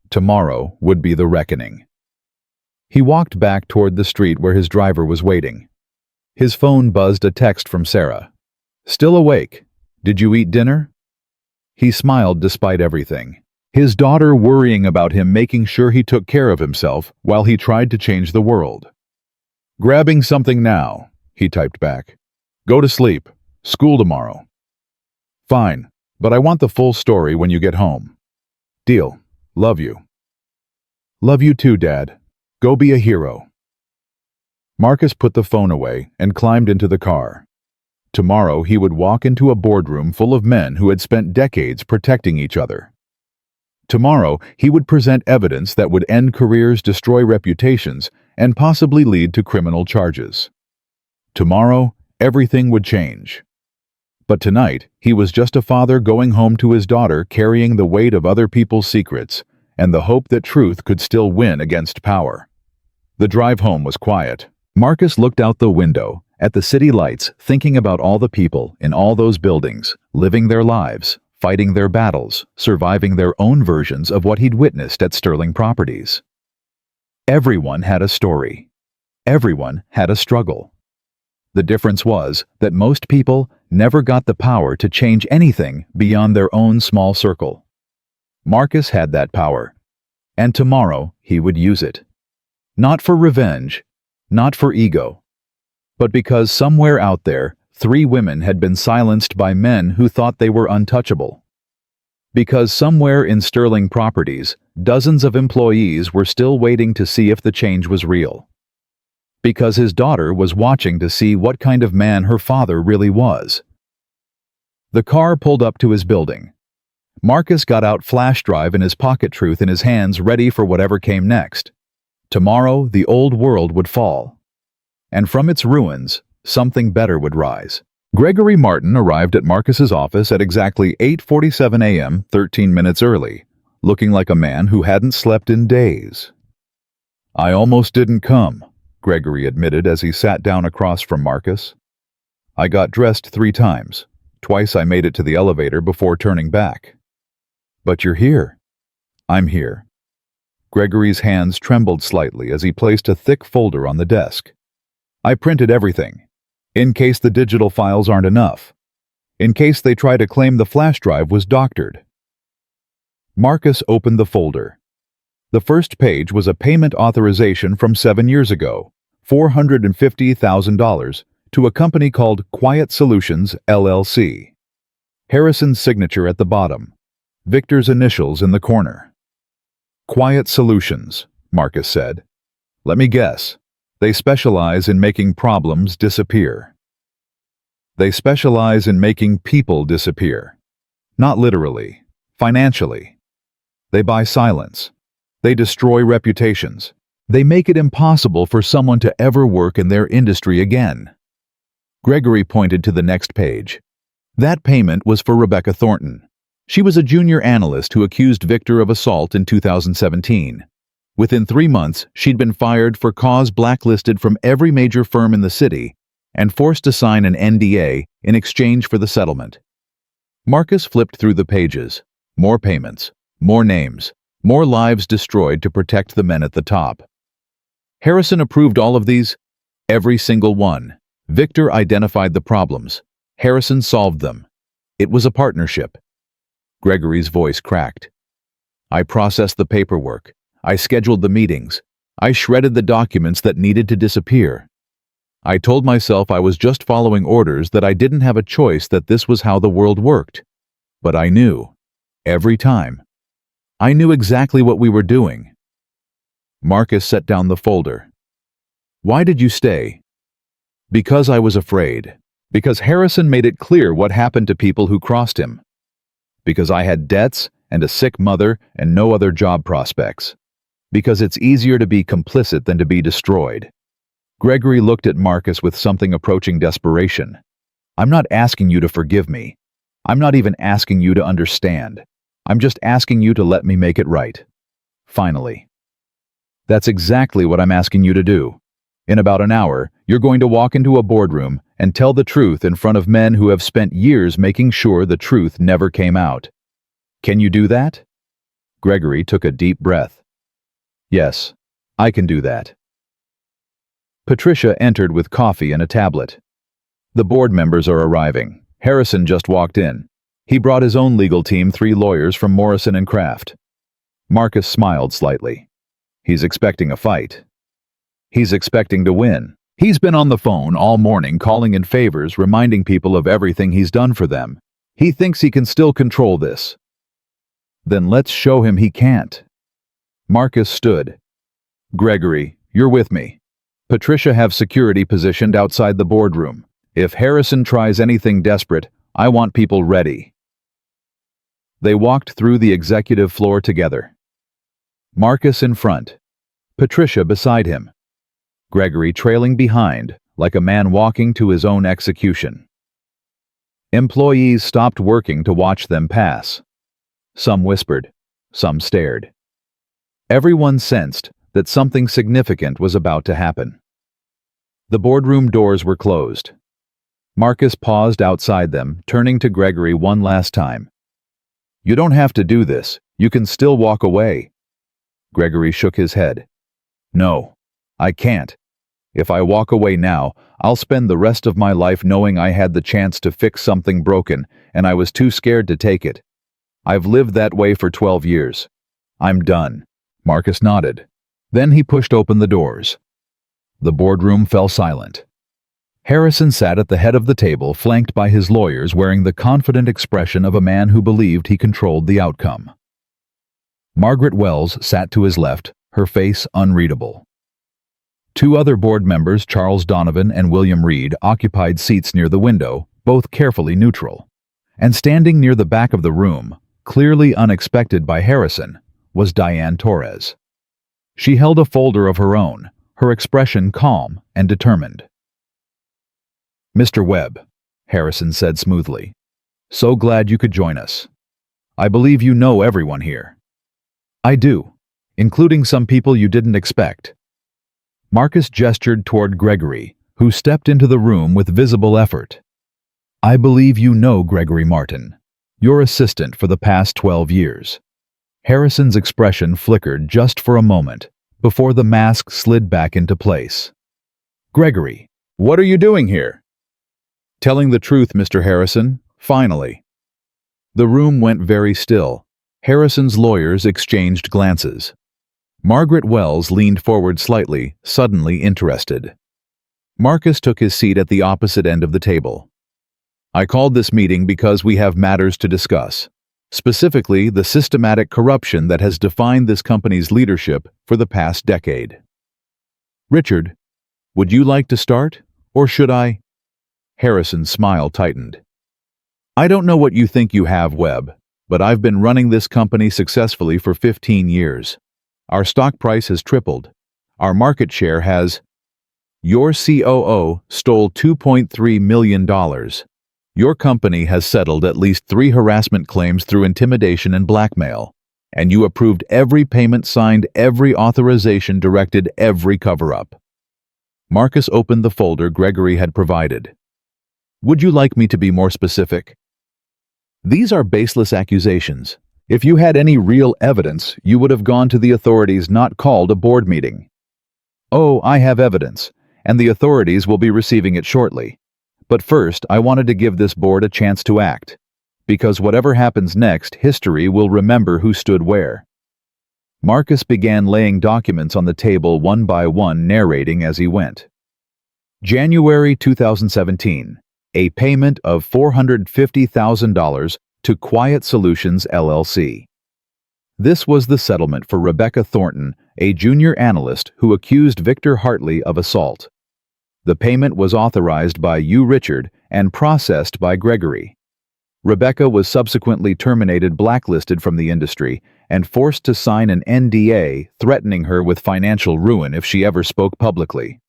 Tomorrow would be the reckoning. He walked back toward the street where his driver was waiting. His phone buzzed a text from Sarah. "Still awake? Did you eat dinner?" He smiled despite everything. His daughter worrying about him, making sure he took care of himself while he tried to change the world. "Grabbing something now," he typed back. "Go to sleep. School tomorrow." "Fine, but I want the full story when you get home." "Deal. Love you." "Love you too, Dad. Go be a hero." Marcus put the phone away and climbed into the car. Tomorrow he would walk into a boardroom full of men who had spent decades protecting each other. Tomorrow he would present evidence that would end careers, destroy reputations, and possibly lead to criminal charges. Tomorrow, everything would change. But tonight, he was just a father going home to his daughter, carrying the weight of other people's secrets and the hope that truth could still win against power. The drive home was quiet. Marcus looked out the window at the city lights, thinking about all the people in all those buildings, living their lives, fighting their battles, surviving their own versions of what he'd witnessed at Sterling Properties. Everyone had a story. Everyone had a struggle. The difference was that most people never got the power to change anything beyond their own small circle. Marcus had that power, and tomorrow he would use it. Not for revenge, not for ego, but because somewhere out there, 3 women had been silenced by men who thought they were untouchable. Because somewhere in Sterling Properties, dozens of employees were still waiting to see if the change was real. Because his daughter was watching to see what kind of man her father really was. The car pulled up to his building. Marcus got out flash drive and his pocket truth in his hands, ready for whatever came next. Tomorrow, the old world would fall. And from its ruins, something better would rise. Gregory Martin arrived at Marcus's office at exactly 8:47 a.m., 13 minutes early, looking like a man who hadn't slept in days. "I almost didn't come," Gregory admitted as he sat down across from Marcus. "I got dressed 3 times. Twice I made it to the elevator before turning back." "But you're here." "I'm here." Gregory's hands trembled slightly as he placed a thick folder on the desk. "I printed everything, in case the digital files aren't enough, in case they try to claim the flash drive was doctored." Marcus opened the folder. The first page was a payment authorization from 7 years ago, $450,000, to a company called Quiet Solutions, LLC. Harrison's signature at the bottom, Victor's initials in the corner. "Quiet Solutions," Marcus said. "Let me guess. They specialize in making problems disappear." "They specialize in making people disappear. Not literally, financially. They buy silence. They destroy reputations. They make it impossible for someone to ever work in their industry again." Gregory pointed to the next page. That payment was for Rebecca Thornton. She was a junior analyst who accused Victor of assault in 2017. Within 3 months, she'd been fired for cause, blacklisted from every major firm in the city, and forced to sign an NDA in exchange for the settlement. Marcus flipped through the pages. More payments, more names, more lives destroyed to protect the men at the top. Harrison approved all of these? Every single one. Victor identified the problems. Harrison solved them. It was a partnership. Gregory's voice cracked. "I processed the paperwork. I scheduled the meetings. I shredded the documents that needed to disappear. I told myself I was just following orders, that I didn't have a choice, that this was how the world worked. But I knew. Every time. I knew exactly what we were doing." Marcus set down the folder. "Why did you stay?" "Because I was afraid. Because Harrison made it clear what happened to people who crossed him. Because I had debts and a sick mother and no other job prospects. Because it's easier to be complicit than to be destroyed." Gregory looked at Marcus with something approaching desperation. "I'm not asking you to forgive me. I'm not even asking you to understand. I'm just asking you to let me make it right. Finally." "That's exactly what I'm asking you to do." In about an hour, you're going to walk into a boardroom and tell the truth in front of men who have spent years making sure the truth never came out. Can you do that?" Gregory took a deep breath. "Yes, I can do that." Patricia entered with coffee and a tablet. "The board members are arriving. Harrison just walked in. He brought his own legal team, 3 lawyers from Morrison and Kraft." Marcus smiled slightly. "He's expecting a fight. He's expecting to win. He's been on the phone all morning calling in favors, reminding people of everything he's done for them. He thinks he can still control this." "Then let's show him he can't." Marcus stood. "Gregory, you're with me. Patricia have security positioned outside the boardroom. If Harrison tries anything desperate, I want people ready." They walked through the executive floor together. Marcus in front, Patricia beside him, Gregory trailing behind like a man walking to his own execution. Employees stopped working to watch them pass. Some whispered, some stared. Everyone sensed that something significant was about to happen. The boardroom doors were closed. Marcus paused outside them, turning to Gregory one last time. "You don't have to do this. You can still walk away." Gregory shook his head. "No, I can't. If I walk away now, I'll spend the rest of my life knowing I had the chance to fix something broken, and I was too scared to take it. I've lived that way for 12 years. I'm done." Marcus nodded. Then he pushed open the doors. The boardroom fell silent. Harrison sat at the head of the table, flanked by his lawyers, wearing the confident expression of a man who believed he controlled the outcome. Margaret Wells sat to his left, her face unreadable. 2 other board members, Charles Donovan and William Reed, occupied seats near the window, both carefully neutral. And standing near the back of the room, clearly unexpected by Harrison, was Diane Torres. She held a folder of her own, her expression calm and determined. "Mr. Webb," Harrison said smoothly, "so glad you could join us. I believe you know everyone here." "I do, including some people you didn't expect." Marcus gestured toward Gregory, who stepped into the room with visible effort. "I believe you know Gregory Martin, your assistant for the past 12 years. Harrison's expression flickered just for a moment, before the mask slid back into place. "Gregory, what are you doing here?" "Telling the truth, Mr. Harrison, finally." The room went very still. Harrison's lawyers exchanged glances. Margaret Wells leaned forward slightly, suddenly interested. Marcus took his seat at the opposite end of the table. "I called this meeting because we have matters to discuss. Specifically, the systematic corruption that has defined this company's leadership for the past decade. Richard, would you like to start, or should I?" Harrison's smile tightened. "I don't know what you think you have, Webb, but I've been running this company successfully for 15 years. Our stock price has tripled. Our market share has... Your COO stole $2.3 million. Your company has settled at least 3 harassment claims through intimidation and blackmail, and you approved every payment, signed every authorization, directed every cover-up." Marcus opened the folder Gregory had provided. "Would you like me to be more specific?" "These are baseless accusations. If you had any real evidence, you would have gone to the authorities, not called a board meeting." "Oh, I have evidence, and the authorities will be receiving it shortly. But first, I wanted to give this board a chance to act, because whatever happens next, history will remember who stood where." Marcus began laying documents on the table one by one, narrating as he went. January 2017, a payment of $450,000 to Quiet Solutions LLC. This was the settlement for Rebecca Thornton, a junior analyst who accused Victor Hartley of assault. The payment was authorized by you, Richard, and processed by Gregory. Rebecca was subsequently terminated, blacklisted from the industry, and forced to sign an NDA threatening her with financial ruin if she ever spoke publicly.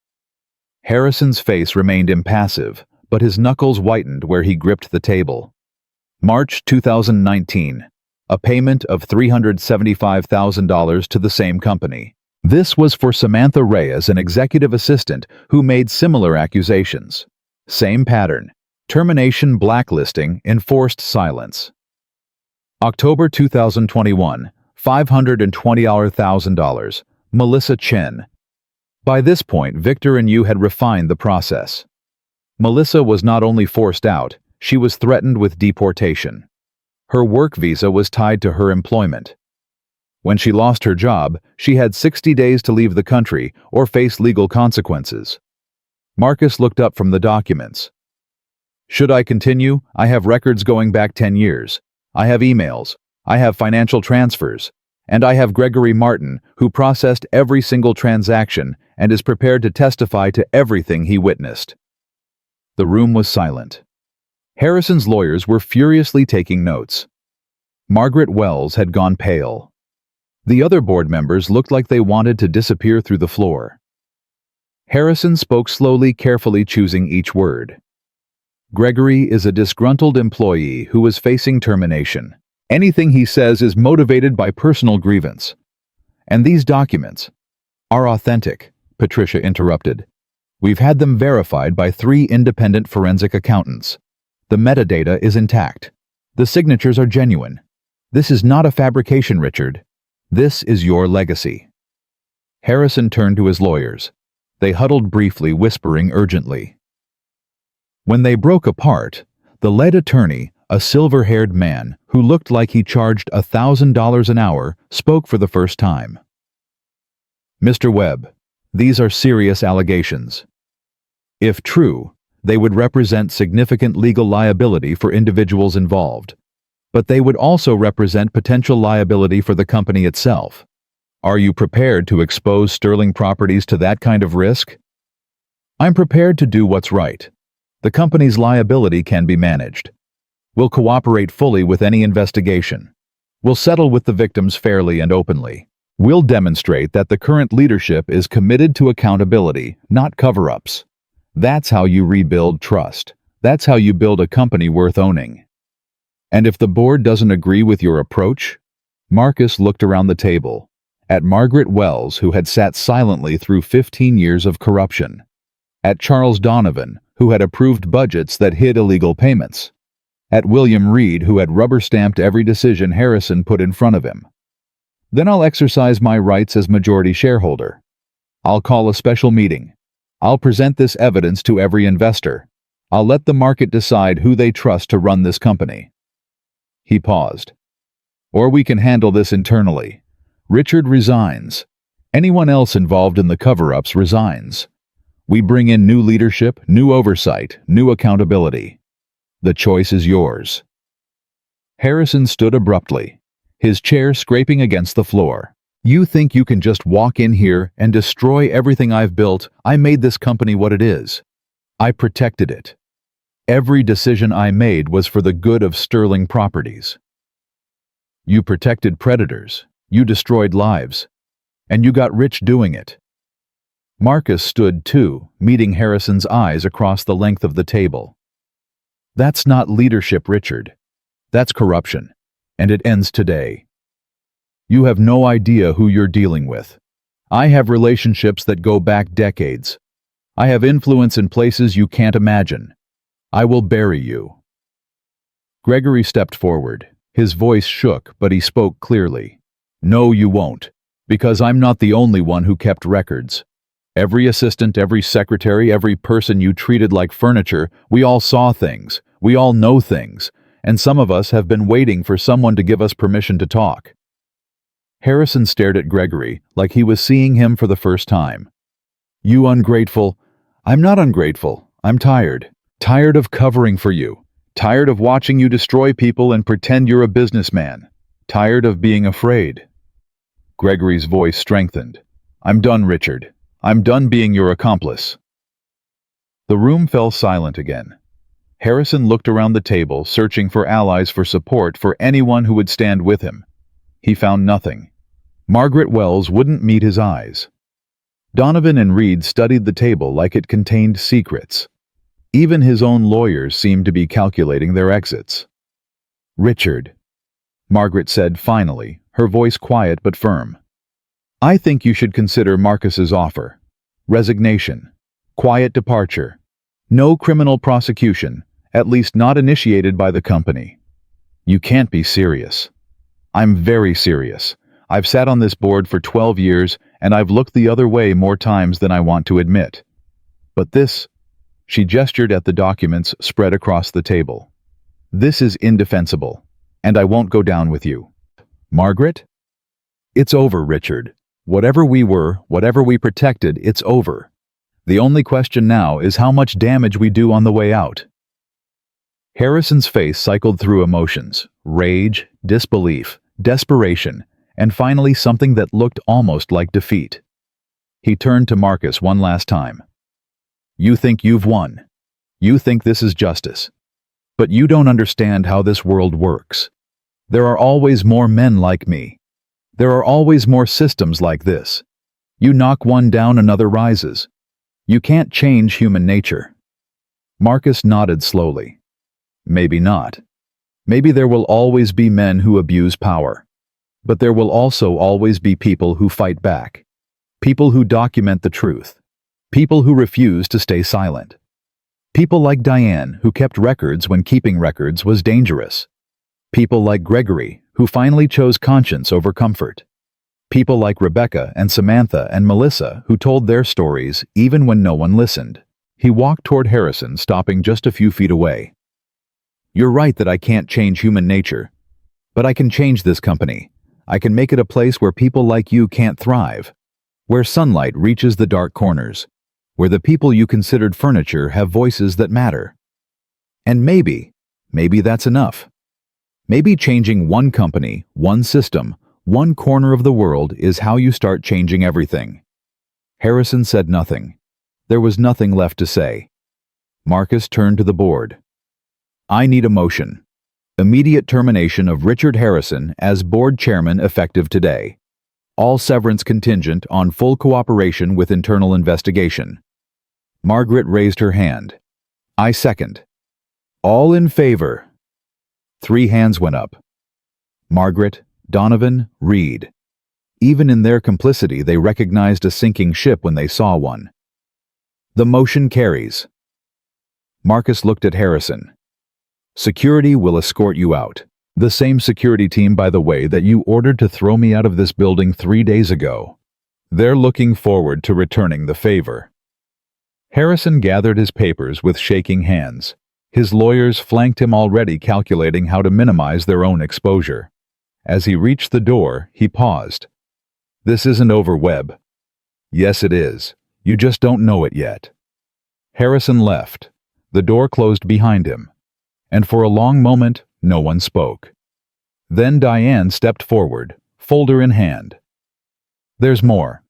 Harrison's face remained impassive, but his knuckles whitened where he gripped the table. March 2019, a payment of $375,000 to the same company. This was for Samantha Reyes, an executive assistant who made similar accusations. Same pattern. Termination, blacklisting, enforced silence. October 2021, $520,000. Melissa Chen. By this point, Victor and you had refined the process. Melissa was not only forced out, she was threatened with deportation. Her work visa was tied to her employment. When she lost her job, she had 60 days to leave the country or face legal consequences. Marcus looked up from the documents. Should I continue? I have records going back 10 years. I have emails. I have financial transfers. And I have Gregory Martin, who processed every single transaction and is prepared to testify to everything he witnessed. The room was silent. Harrison's lawyers were furiously taking notes. Margaret Wells had gone pale. The other board members looked like they wanted to disappear through the floor. Harrison spoke slowly, carefully choosing each word. Gregory is a disgruntled employee who is facing termination. Anything he says is motivated by personal grievance. And these documents are authentic, Patricia interrupted. We've had them verified by 3 independent forensic accountants. The metadata is intact. The signatures are genuine. This is not a fabrication, Richard. This is your legacy. Harrison turned to his lawyers. They huddled briefly, whispering urgently. When they broke apart, the lead attorney, a silver-haired man who looked like he charged $1,000 an hour, spoke for the first time. Mr. Webb, these are serious allegations. If true, they would represent significant legal liability for individuals involved. But they would also represent potential liability for the company itself. Are you prepared to expose Sterling Properties to that kind of risk? I'm prepared to do what's right. The company's liability can be managed. We'll cooperate fully with any investigation. We'll settle with the victims fairly and openly. We'll demonstrate that the current leadership is committed to accountability, not cover-ups. That's how you rebuild trust. That's how you build a company worth owning. And if the board doesn't agree with your approach? Marcus looked around the table, at Margaret Wells, who had sat silently through 15 years of corruption, at Charles Donovan, who had approved budgets that hid illegal payments, at William Reed, who had rubber-stamped every decision Harrison put in front of him. Then I'll exercise my rights as majority shareholder. I'll call a special meeting. I'll present this evidence to every investor. I'll let the market decide who they trust to run this company. He paused. Or we can handle this internally. Richard resigns. Anyone else involved in the cover-ups resigns. We bring in new leadership, new oversight, new accountability. The choice is yours. Harrison stood abruptly, his chair scraping against the floor. You think you can just walk in here and destroy everything I've built? I made this company what it is. I protected it. Every decision I made was for the good of Sterling Properties. You protected predators, you destroyed lives, and you got rich doing it. Marcus stood too, meeting Harrison's eyes across the length of the table. That's not leadership, Richard. That's corruption, and it ends today. You have no idea who you're dealing with. I have relationships that go back decades. I have influence in places you can't imagine. I will bury you. Gregory stepped forward. His voice shook, but he spoke clearly. No, you won't, because I'm not the only one who kept records. Every assistant, every secretary, every person you treated like furniture, we all saw things, we all know things, and some of us have been waiting for someone to give us permission to talk. Harrison stared at Gregory like he was seeing him for the first time. You ungrateful. I'm not ungrateful. I'm tired. Tired of covering for you. Tired of watching you destroy people and pretend you're a businessman. Tired of being afraid. Gregory's voice strengthened. I'm done, Richard. I'm done being your accomplice. The room fell silent again. Harrison looked around the table, searching for allies, for support, for anyone who would stand with him. He found nothing. Margaret Wells wouldn't meet his eyes. Donovan and Reed studied the table like it contained secrets. Even his own lawyers seemed to be calculating their exits. Richard, Margaret said finally, her voice quiet but firm. I think you should consider Marcus's offer. Resignation. Quiet departure. No criminal prosecution, at least not initiated by the company. You can't be serious. I'm very serious. I've sat on this board for 12 years, and I've looked the other way more times than I want to admit. But this, she gestured at the documents spread across the table. This is indefensible, and I won't go down with you. Margaret? It's over, Richard. Whatever we were, whatever we protected, it's over. The only question now is how much damage we do on the way out. Harrison's face cycled through emotions: rage, disbelief, desperation, and finally something that looked almost like defeat. He turned to Marcus one last time. You think you've won. You think this is justice. But you don't understand how this world works. There are always more men like me. There are always more systems like this. You knock one down, another rises. You can't change human nature. Marcus nodded slowly. Maybe not. Maybe there will always be men who abuse power. But there will also always be people who fight back. People who document the truth. People who refuse to stay silent. People like Diane, who kept records when keeping records was dangerous. People like Gregory, who finally chose conscience over comfort. People like Rebecca and Samantha and Melissa, who told their stories even when no one listened. He walked toward Harrison, stopping just a few feet away. You're right that I can't change human nature. But I can change this company. I can make it a place where people like you can't thrive. Where sunlight reaches the dark corners. Where the people you considered furniture have voices that matter. And maybe that's enough. Maybe changing one company, one system, one corner of the world is how you start changing everything. Harrison said nothing. There was nothing left to say. Marcus turned to the board. I need a motion. Immediate termination of Richard Harrison as board chairman effective today. All severance contingent on full cooperation with internal investigation. Margaret raised her hand. I second. All in favor. 3 hands went up. Margaret, Donovan, Reed. Even in their complicity, they recognized a sinking ship when they saw one. The motion carries. Marcus looked at Harrison. Security will escort you out. The same security team, by the way, that you ordered to throw me out of this building 3 days ago. They're looking forward to returning the favor. Harrison gathered his papers with shaking hands. His lawyers flanked him, already calculating how to minimize their own exposure. As he reached the door, he paused. This isn't over, Webb. Yes, it is. You just don't know it yet. Harrison left. The door closed behind him. And for a long moment, no one spoke. Then Diane stepped forward, folder in hand. There's more.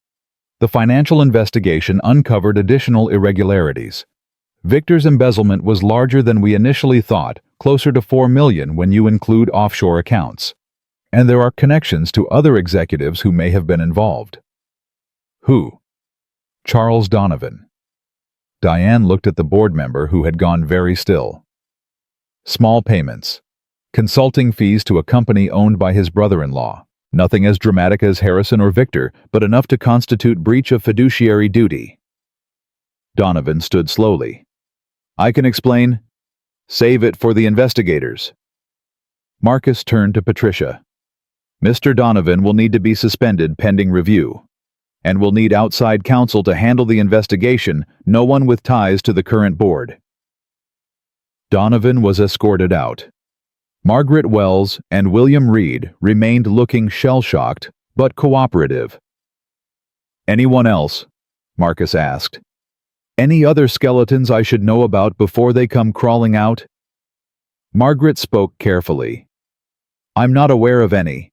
The financial investigation uncovered additional irregularities. Victor's embezzlement was larger than we initially thought, closer to $4 million when you include offshore accounts. And there are connections to other executives who may have been involved. Who? Charles Donovan. Diane looked at the board member, who had gone very still. Small payments. Consulting fees to a company owned by his brother-in-law. Nothing as dramatic as Harrison or Victor, but enough to constitute breach of fiduciary duty. Donovan stood slowly. I can explain. Save it for the investigators. Marcus turned to Patricia. Mr. Donovan will need to be suspended pending review, and will need outside counsel to handle the investigation, no one with ties to the current board. Donovan was escorted out. Margaret Wells and William Reed remained looking shell-shocked, but cooperative. Anyone else? Marcus asked. Any other skeletons I should know about before they come crawling out? Margaret spoke carefully. I'm not aware of any,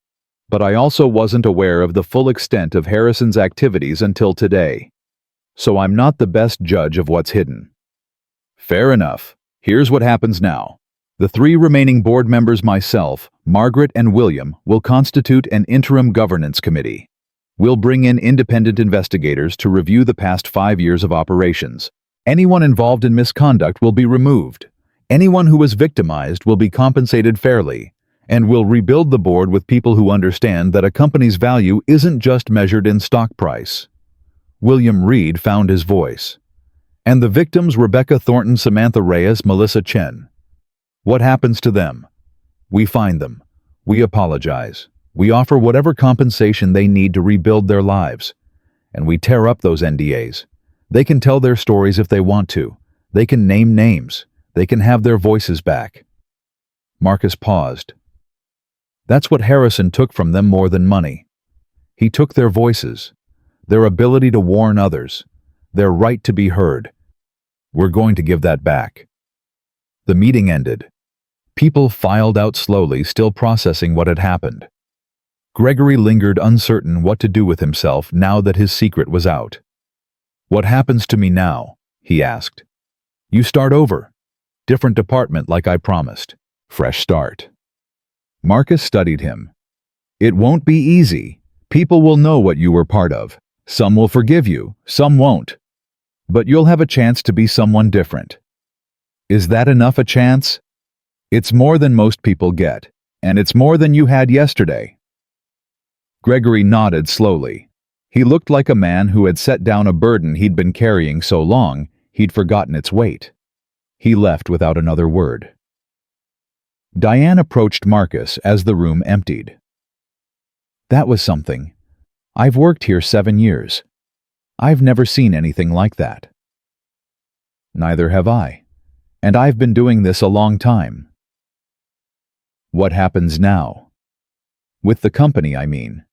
but I also wasn't aware of the full extent of Harrison's activities until today. So I'm not the best judge of what's hidden. Fair enough. Here's what happens now. The 3 remaining board members, myself, Margaret, and William, will constitute an interim governance committee. We'll bring in independent investigators to review the past 5 years of operations. Anyone involved in misconduct will be removed. Anyone who was victimized will be compensated fairly. And we'll rebuild the board with people who understand that a company's value isn't just measured in stock price. William Reed found his voice. And the victims Rebecca Thornton, Samantha Reyes, Melissa Chen. What happens to them? We find them. We apologize. We offer whatever compensation they need to rebuild their lives. And we tear up those NDAs. They can tell their stories if they want to. They can name names. They can have their voices back. Marcus paused. That's what Harrison took from them more than money. He took their voices, their ability to warn others, their right to be heard. We're going to give that back. The meeting ended. People filed out slowly, still processing what had happened. Gregory lingered, uncertain what to do with himself now that his secret was out. What happens to me now? He asked. You start over. Different department like I promised. Fresh start. Marcus studied him. It won't be easy. People will know what you were part of. Some will forgive you, some won't. But you'll have a chance to be someone different. Is that enough a chance? It's more than most people get, and it's more than you had yesterday. Gregory nodded slowly. He looked like a man who had set down a burden he'd been carrying so long he'd forgotten its weight. He left without another word. Diane approached Marcus as the room emptied. That was something. I've worked here 7 years. I've never seen anything like that. Neither have I. And I've been doing this a long time. What happens now? With the company, I mean.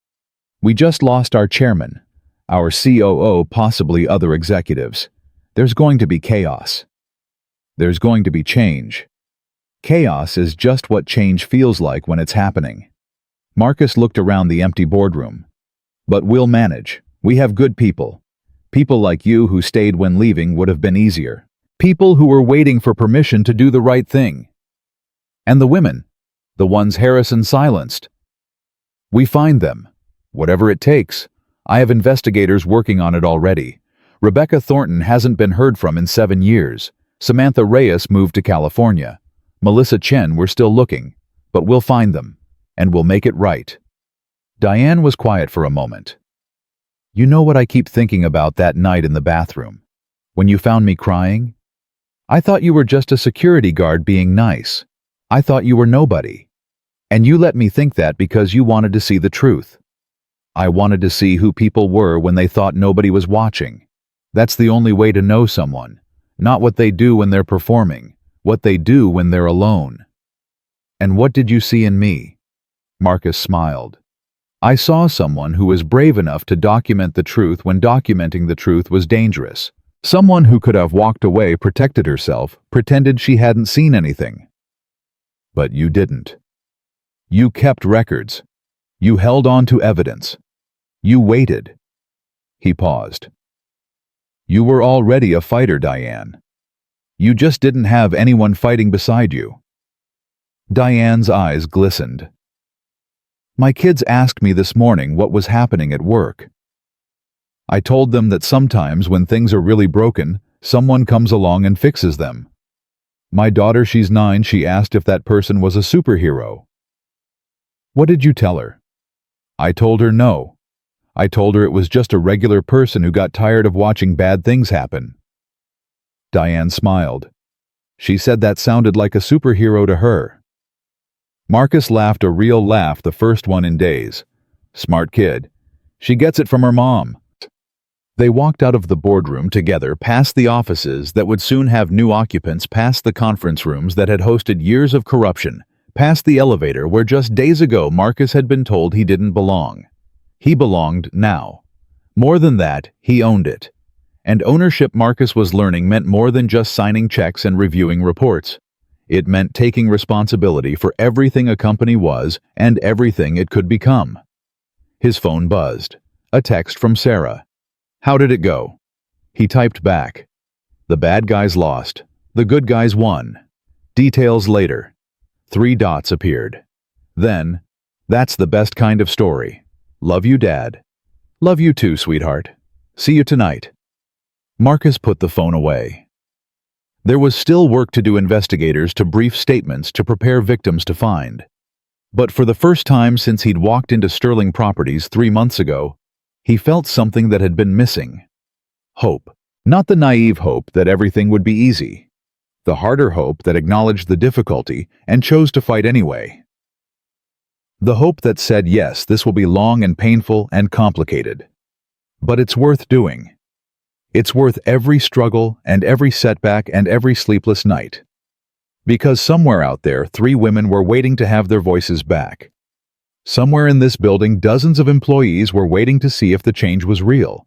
We just lost our chairman, our COO, possibly other executives. There's going to be chaos. There's going to be change. Chaos is just what change feels like when it's happening. Marcus looked around the empty boardroom. But we'll manage. We have good people. People like you who stayed when leaving would have been easier. People who were waiting for permission to do the right thing. And the women, the ones Harrison silenced. We find them. Whatever it takes. I have investigators working on it already. Rebecca Thornton hasn't been heard from in 7 years. Samantha Reyes moved to California. Melissa Chen, we're still looking, but we'll find them, and we'll make it right. Diane was quiet for a moment. You know what I keep thinking about that night in the bathroom? When you found me crying? I thought you were just a security guard being nice. I thought you were nobody. And you let me think that because you wanted to see the truth. I wanted to see who people were when they thought nobody was watching. That's the only way to know someone, not what they do when they're performing. What they do when they're alone. And what did you see in me? Marcus smiled. I saw someone who was brave enough to document the truth when documenting the truth was dangerous. Someone who could have walked away, protected herself, pretended she hadn't seen anything. But you didn't. You kept records. You held on to evidence. You waited. He paused. You were already a fighter, Diane. You just didn't have anyone fighting beside you. Diane's eyes glistened. My kids asked me this morning what was happening at work. I told them that sometimes when things are really broken, someone comes along and fixes them. My daughter, she's 9, she asked if that person was a superhero. What did you tell her? I told her no. I told her it was just a regular person who got tired of watching bad things happen. Diane smiled. She said that sounded like a superhero to her. Marcus laughed a real laugh, the first one in days. Smart kid. She gets it from her mom. They walked out of the boardroom together, past the offices that would soon have new occupants, past the conference rooms that had hosted years of corruption, past the elevator where just days ago Marcus had been told he didn't belong. He belonged now. More than that, he owned it. And ownership, Marcus was learning, meant more than just signing checks and reviewing reports. It meant taking responsibility for everything a company was and everything it could become. His phone buzzed. A text from Sarah. How did it go? He typed back. The bad guys lost. The good guys won. Details later. 3 dots appeared. Then, that's the best kind of story. Love you, Dad. Love you too, sweetheart. See you tonight. Marcus put the phone away. There was still work to do, investigators to brief statements to prepare victims to find. But for the first time since he'd walked into Sterling Properties 3 months ago, he felt something that had been missing. Hope. Not the naive hope that everything would be easy. The harder hope that acknowledged the difficulty and chose to fight anyway. The hope that said, yes, this will be long and painful and complicated. But it's worth doing. It's worth every struggle and every setback and every sleepless night. Because somewhere out there, 3 women were waiting to have their voices back. Somewhere in this building, dozens of employees were waiting to see if the change was real.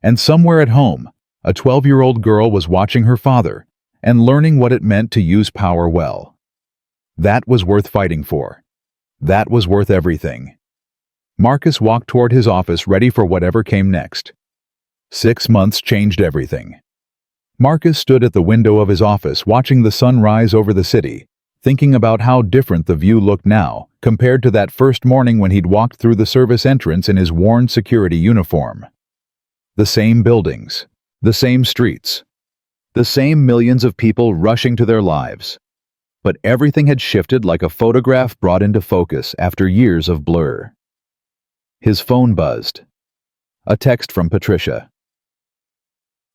And somewhere at home, a 12-year-old girl was watching her father and learning what it meant to use power well. That was worth fighting for. That was worth everything. Marcus walked toward his office, ready for whatever came next. 6 months changed everything. Marcus stood at the window of his office, watching the sun rise over the city, thinking about how different the view looked now compared to that first morning when he'd walked through the service entrance in his worn security uniform. The same buildings, the same streets, the same millions of people rushing to their lives. But everything had shifted like a photograph brought into focus after years of blur. His phone buzzed. A text from Patricia.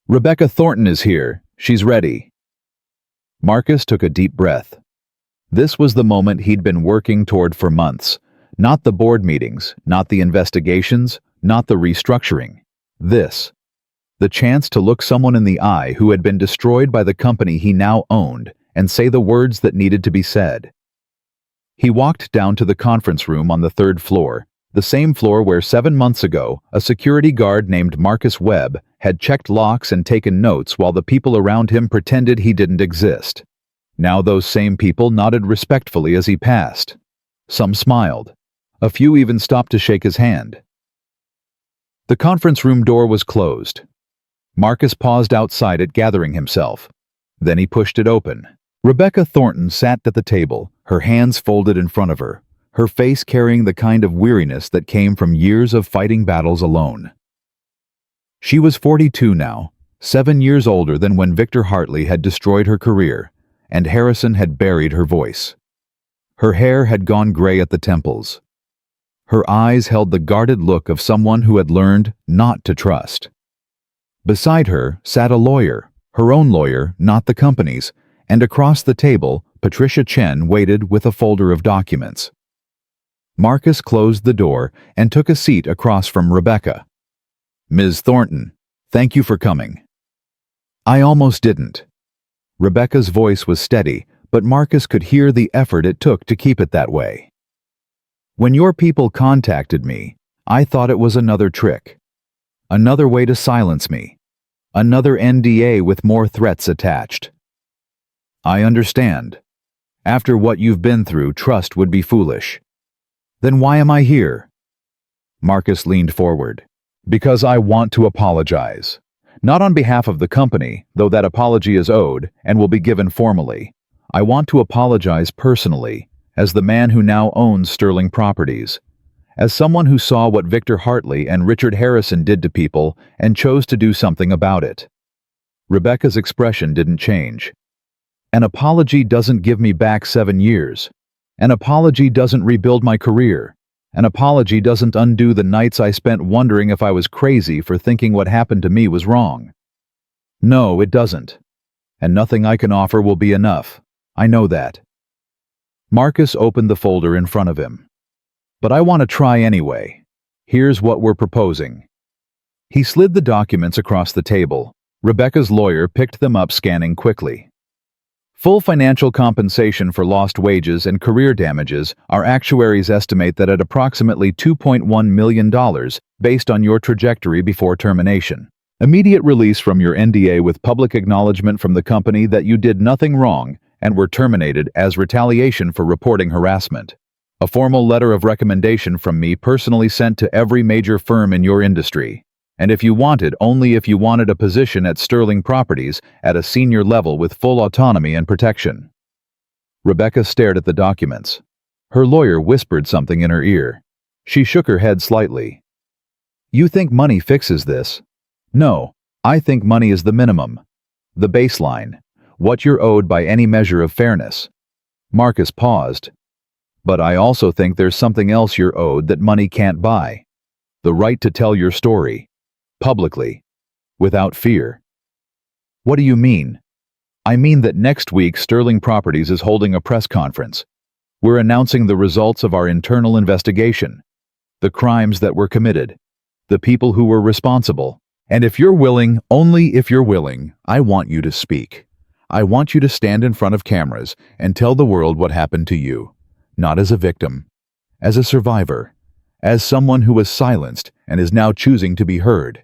"Rebecca Thornton is here. She's ready." Marcus took a deep breath. This was the moment he'd been working toward for months. Not the board meetings, not the investigations, not the restructuring. This. The chance to look someone in the eye who had been destroyed by the company he now owned and say the words that needed to be said. He walked down to the conference room on the 3rd floor, the same floor where 7 months ago a security guard named Marcus Webb had checked locks and taken notes while the people around him pretended he didn't exist. Now those same people nodded respectfully as he passed. Some smiled. A few even stopped to shake his hand. The conference room door was closed. Marcus paused outside it, gathering himself. Then he pushed it open. Rebecca Thornton sat at the table, her hands folded in front of her, her face carrying the kind of weariness that came from years of fighting battles alone. She was 42 now, 7 years older than when Victor Hartley had destroyed her career, and Harrison had buried her voice. Her hair had gone gray at the temples. Her eyes held the guarded look of someone who had learned not to trust. Beside her sat a lawyer, her own lawyer, not the company's, and across the table, Patricia Chen waited with a folder of documents. Marcus closed the door and took a seat across from Rebecca. "Ms. Thornton, thank you for coming." "I almost didn't." Rebecca's voice was steady, but Marcus could hear the effort it took to keep it that way. "When your people contacted me, I thought it was another trick. Another way to silence me. Another NDA with more threats attached." "I understand. After what you've been through, trust would be foolish." "Then why am I here?" Marcus leaned forward. "Because I want to apologize. Not on behalf of the company, though that apology is owed and will be given formally. I want to apologize personally, as the man who now owns Sterling Properties. As someone who saw what Victor Hartley and Richard Harrison did to people and chose to do something about it." Rebecca's expression didn't change. "An apology doesn't give me back 7 years. An apology doesn't rebuild my career. An apology doesn't undo the nights I spent wondering if I was crazy for thinking what happened to me was wrong. No, it doesn't. And nothing I can offer will be enough. I know that." Marcus opened the folder in front of him. "But I want to try anyway. Here's what we're proposing." He slid the documents across the table. Rebecca's lawyer picked them up, scanning quickly. "Full financial compensation for lost wages and career damages. Our actuaries estimate that at approximately $2.1 million based on your trajectory before termination. Immediate release from your NDA with public acknowledgement from the company that you did nothing wrong and were terminated as retaliation for reporting harassment. A formal letter of recommendation from me personally sent to every major firm in your industry. And if you wanted, only if you wanted a position at Sterling Properties at a senior level with full autonomy and protection." Rebecca stared at the documents. Her lawyer whispered something in her ear. She shook her head slightly. "You think money fixes this? No, I think money is the minimum. The baseline. What you're owed by any measure of fairness." Marcus paused. But I also think there's something else you're owed that money can't buy. The right to tell your story. Publicly. Without fear. What do you mean? I mean that next week Sterling Properties is holding a press conference. We're announcing the results of our internal investigation. The crimes that were committed. The people who were responsible. And if you're willing, only if you're willing, I want you to speak. I want you to stand in front of cameras and tell the world what happened to you. Not as a victim. As a survivor. As someone who was silenced and is now choosing to be heard.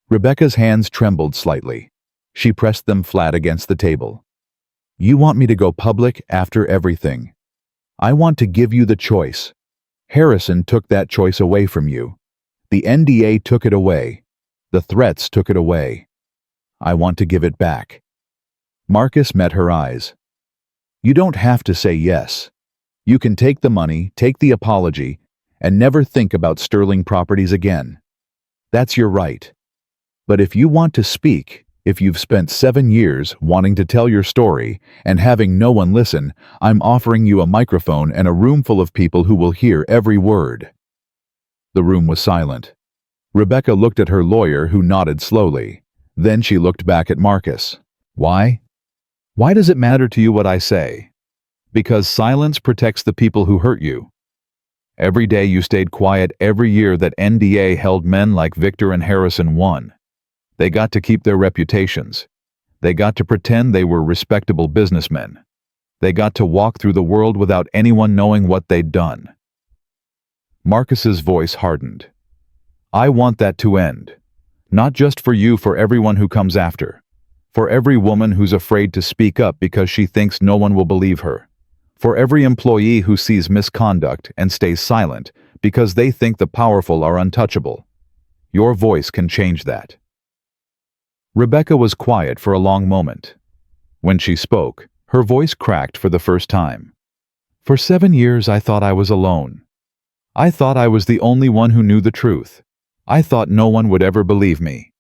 Rebecca's hands trembled slightly. She pressed them flat against the table. You want me to go public after everything. I want to give you the choice. Harrison took that choice away from you. The NDA took it away. The threats took it away. I want to give it back. Marcus met her eyes. You don't have to say yes. You can take the money, take the apology, and never think about Sterling Properties again. That's your right. But if you want to speak, if you've spent 7 years wanting to tell your story and having no one listen, I'm offering you a microphone and a room full of people who will hear every word. The room was silent. Rebecca looked at her lawyer, who nodded slowly. Then she looked back at Marcus. Why? Why does it matter to you what I say? Because silence protects the people who hurt you. Every day you stayed quiet. Every year that NDA held, men like Victor and Harrison won. They got to keep their reputations. They got to pretend they were respectable businessmen. They got to walk through the world without anyone knowing what they'd done. Marcus's voice hardened. I want that to end. Not just for you, for everyone who comes after. For every woman who's afraid to speak up because she thinks no one will believe her. For every employee who sees misconduct and stays silent because they think the powerful are untouchable. Your voice can change that. Rebecca was quiet for a long moment. When she spoke, her voice cracked for the first time. For 7 years I thought I was alone. I thought I was the only one who knew the truth. I thought no one would ever believe me.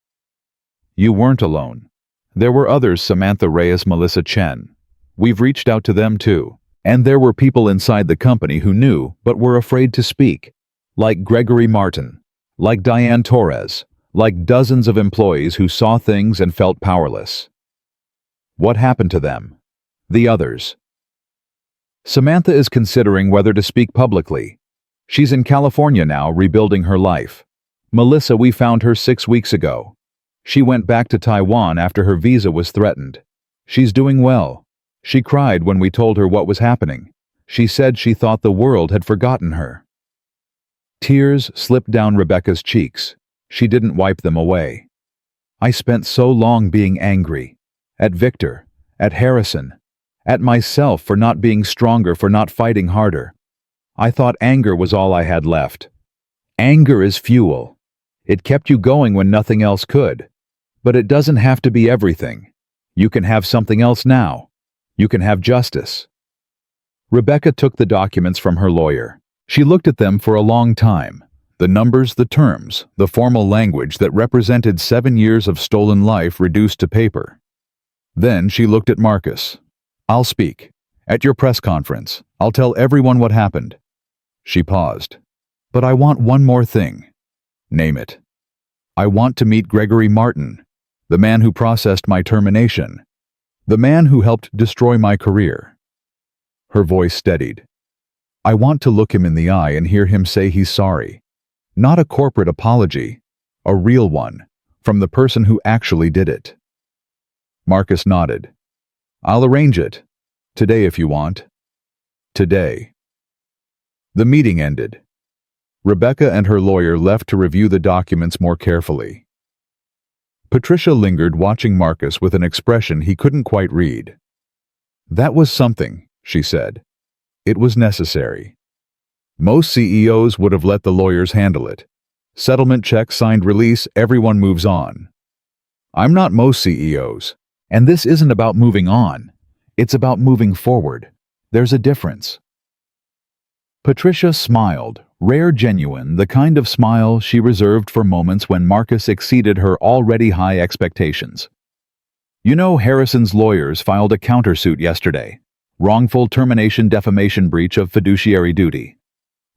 You weren't alone. There were others, Samantha Reyes, Melissa Chen. We've reached out to them too. And there were people inside the company who knew but were afraid to speak. Like Gregory Martin. Like Diane Torres. Like dozens of employees who saw things and felt powerless. What happened to them? The others. Samantha is considering whether to speak publicly. She's in California now, rebuilding her life. Melissa, we found her 6 weeks ago. She went back to Taiwan after her visa was threatened. She's doing well. She cried when we told her what was happening. She said she thought the world had forgotten her. Tears slipped down Rebecca's cheeks. She didn't wipe them away. I spent so long being angry. At Victor. At Harrison. At myself for not being stronger, for not fighting harder. I thought anger was all I had left. Anger is fuel. It kept you going when nothing else could. But it doesn't have to be everything. You can have something else now. You can have justice. Rebecca took the documents from her lawyer. She looked at them for a long time. The numbers, the terms, the formal language that represented 7 years of stolen life reduced to paper. Then she looked at Marcus. I'll speak. At your press conference, I'll tell everyone what happened. She paused. But I want one more thing. Name it. I want to meet Gregory Martin, the man who processed my termination, the man who helped destroy my career. Her voice steadied. I want to look him in the eye and hear him say he's sorry. Not a corporate apology, a real one, from the person who actually did it. Marcus nodded. I'll arrange it. Today if you want. Today. The meeting ended. Rebecca and her lawyer left to review the documents more carefully. Patricia lingered, watching Marcus with an expression he couldn't quite read. That was something, she said. It was necessary. Most CEOs would have let the lawyers handle it. Settlement check, signed release, everyone moves on. I'm not most CEOs, and this isn't about moving on. It's about moving forward. There's a difference. Patricia smiled, rare, genuine, the kind of smile she reserved for moments when Marcus exceeded her already high expectations. You know, Harrison's lawyers filed a countersuit yesterday. Wrongful termination, defamation, breach of fiduciary duty.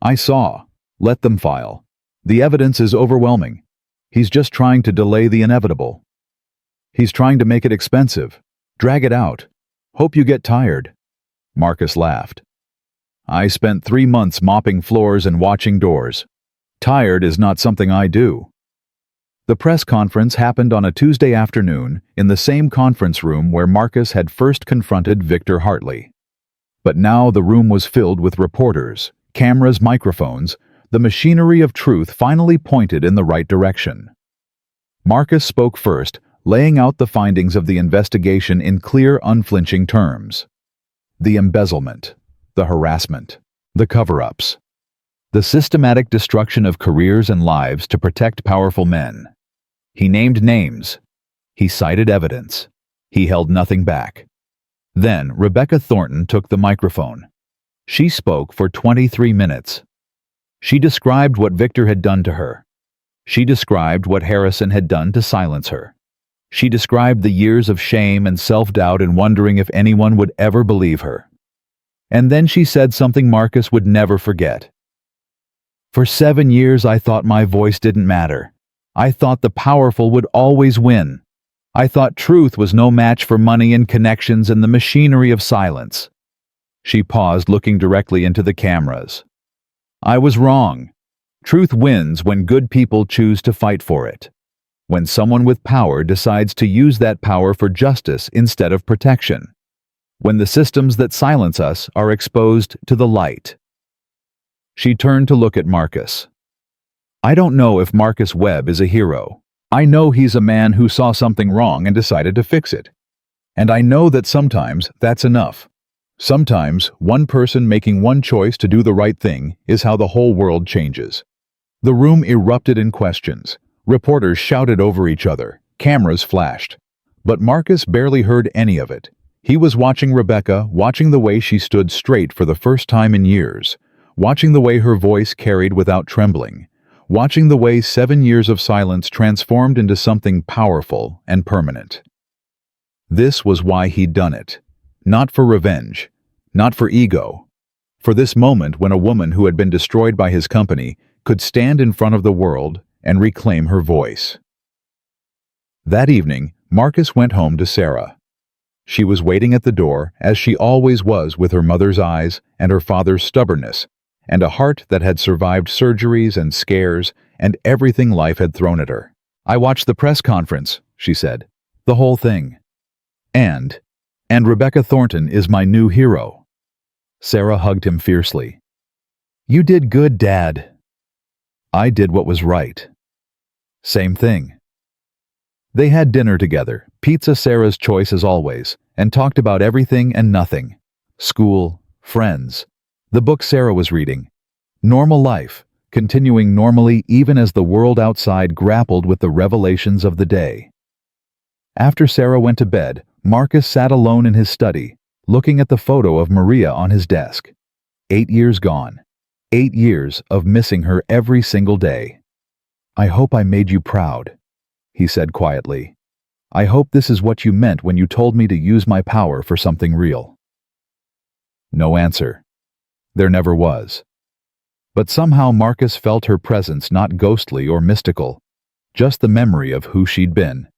I saw. Let them file. The evidence is overwhelming. He's just trying to delay the inevitable. He's trying to make it expensive. Drag it out. Hope you get tired. Marcus laughed. I spent 3 months mopping floors and watching doors. Tired is not something I do. The press conference happened on a Tuesday afternoon in the same conference room where Marcus had first confronted Victor Hartley. But now the room was filled with reporters, cameras, microphones. The machinery of truth finally pointed in the right direction. Marcus spoke first, laying out the findings of the investigation in clear, unflinching terms. The embezzlement, the harassment, the cover-ups, the systematic destruction of careers and lives to protect powerful men. He named names. He cited evidence. He held nothing back. Then Rebecca Thornton took the microphone. She spoke for 23 minutes. She described what Victor had done to her. She described what Harrison had done to silence her. She described the years of shame and self-doubt and wondering if anyone would ever believe her. And then she said something Marcus would never forget. For 7 years I thought my voice didn't matter. I thought the powerful would always win. I thought truth was no match for money and connections and the machinery of silence. She paused, looking directly into the cameras. I was wrong. Truth wins when good people choose to fight for it. When someone with power decides to use that power for justice instead of protection. When the systems that silence us are exposed to the light. She turned to look at Marcus. I don't know if Marcus Webb is a hero. I know he's a man who saw something wrong and decided to fix it. And I know that sometimes that's enough. Sometimes one person making one choice to do the right thing is how the whole world changes. The room erupted in questions. Reporters shouted over each other. Cameras flashed. But Marcus barely heard any of it. He was watching Rebecca, watching the way she stood straight for the first time in years, watching the way her voice carried without trembling, watching the way 7 years of silence transformed into something powerful and permanent. This was why he'd done it. Not for revenge, not for ego. For this moment when a woman who had been destroyed by his company could stand in front of the world and reclaim her voice. That evening, Marcus went home to Sarah. She was waiting at the door, as she always was, with her mother's eyes and her father's stubbornness, and a heart that had survived surgeries and scares and everything life had thrown at her. I watched the press conference, she said. The whole thing. And Rebecca Thornton is my new hero. Sarah hugged him fiercely. You did good, Dad. I did what was right. Same thing. They had dinner together, pizza Sarah's choice as always, and talked about everything and nothing. School, friends, the book Sarah was reading. Normal life, continuing normally even as the world outside grappled with the revelations of the day. After Sarah went to bed, Marcus sat alone in his study, looking at the photo of Maria on his desk. 8 years gone. 8 years of missing her every single day. I hope I made you proud, he said quietly. I hope this is what you meant when you told me to use my power for something real. No answer. There never was. But somehow Marcus felt her presence not ghostly or mystical, just the memory of who she'd been,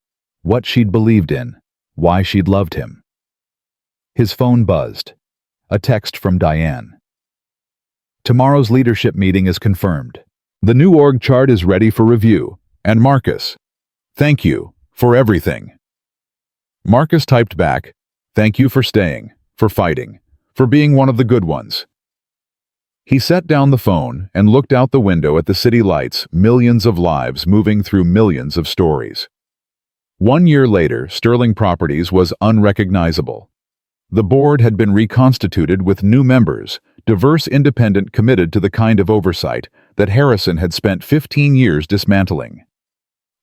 what she'd believed in, why she'd loved him. His phone buzzed. A text from Diane. Tomorrow's leadership meeting is confirmed. The new org chart is ready for review. And Marcus, thank you for everything. Marcus typed back, thank you for staying, for fighting, for being one of the good ones. He set down the phone and looked out the window at the city lights, millions of lives moving through millions of stories. 1 year later, Sterling Properties was unrecognizable. The board had been reconstituted with new members, diverse, independent, committed to the kind of oversight that Harrison had spent 15 years dismantling.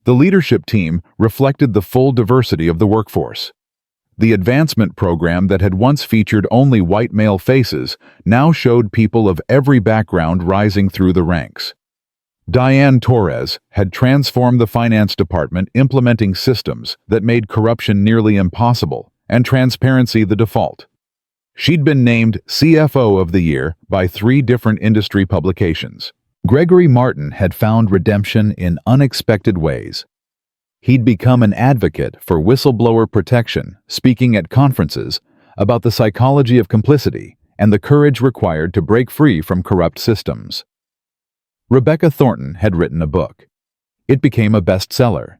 The leadership team reflected the full diversity of the workforce. The advancement program that had once featured only white male faces now showed people of every background rising through the ranks. Diane Torres had transformed the finance department, implementing systems that made corruption nearly impossible and transparency the default. She'd been named CFO of the Year by 3 different industry publications. Gregory Martin had found redemption in unexpected ways. He'd become an advocate for whistleblower protection, speaking at conferences about the psychology of complicity and the courage required to break free from corrupt systems. Rebecca Thornton had written a book. It became a bestseller.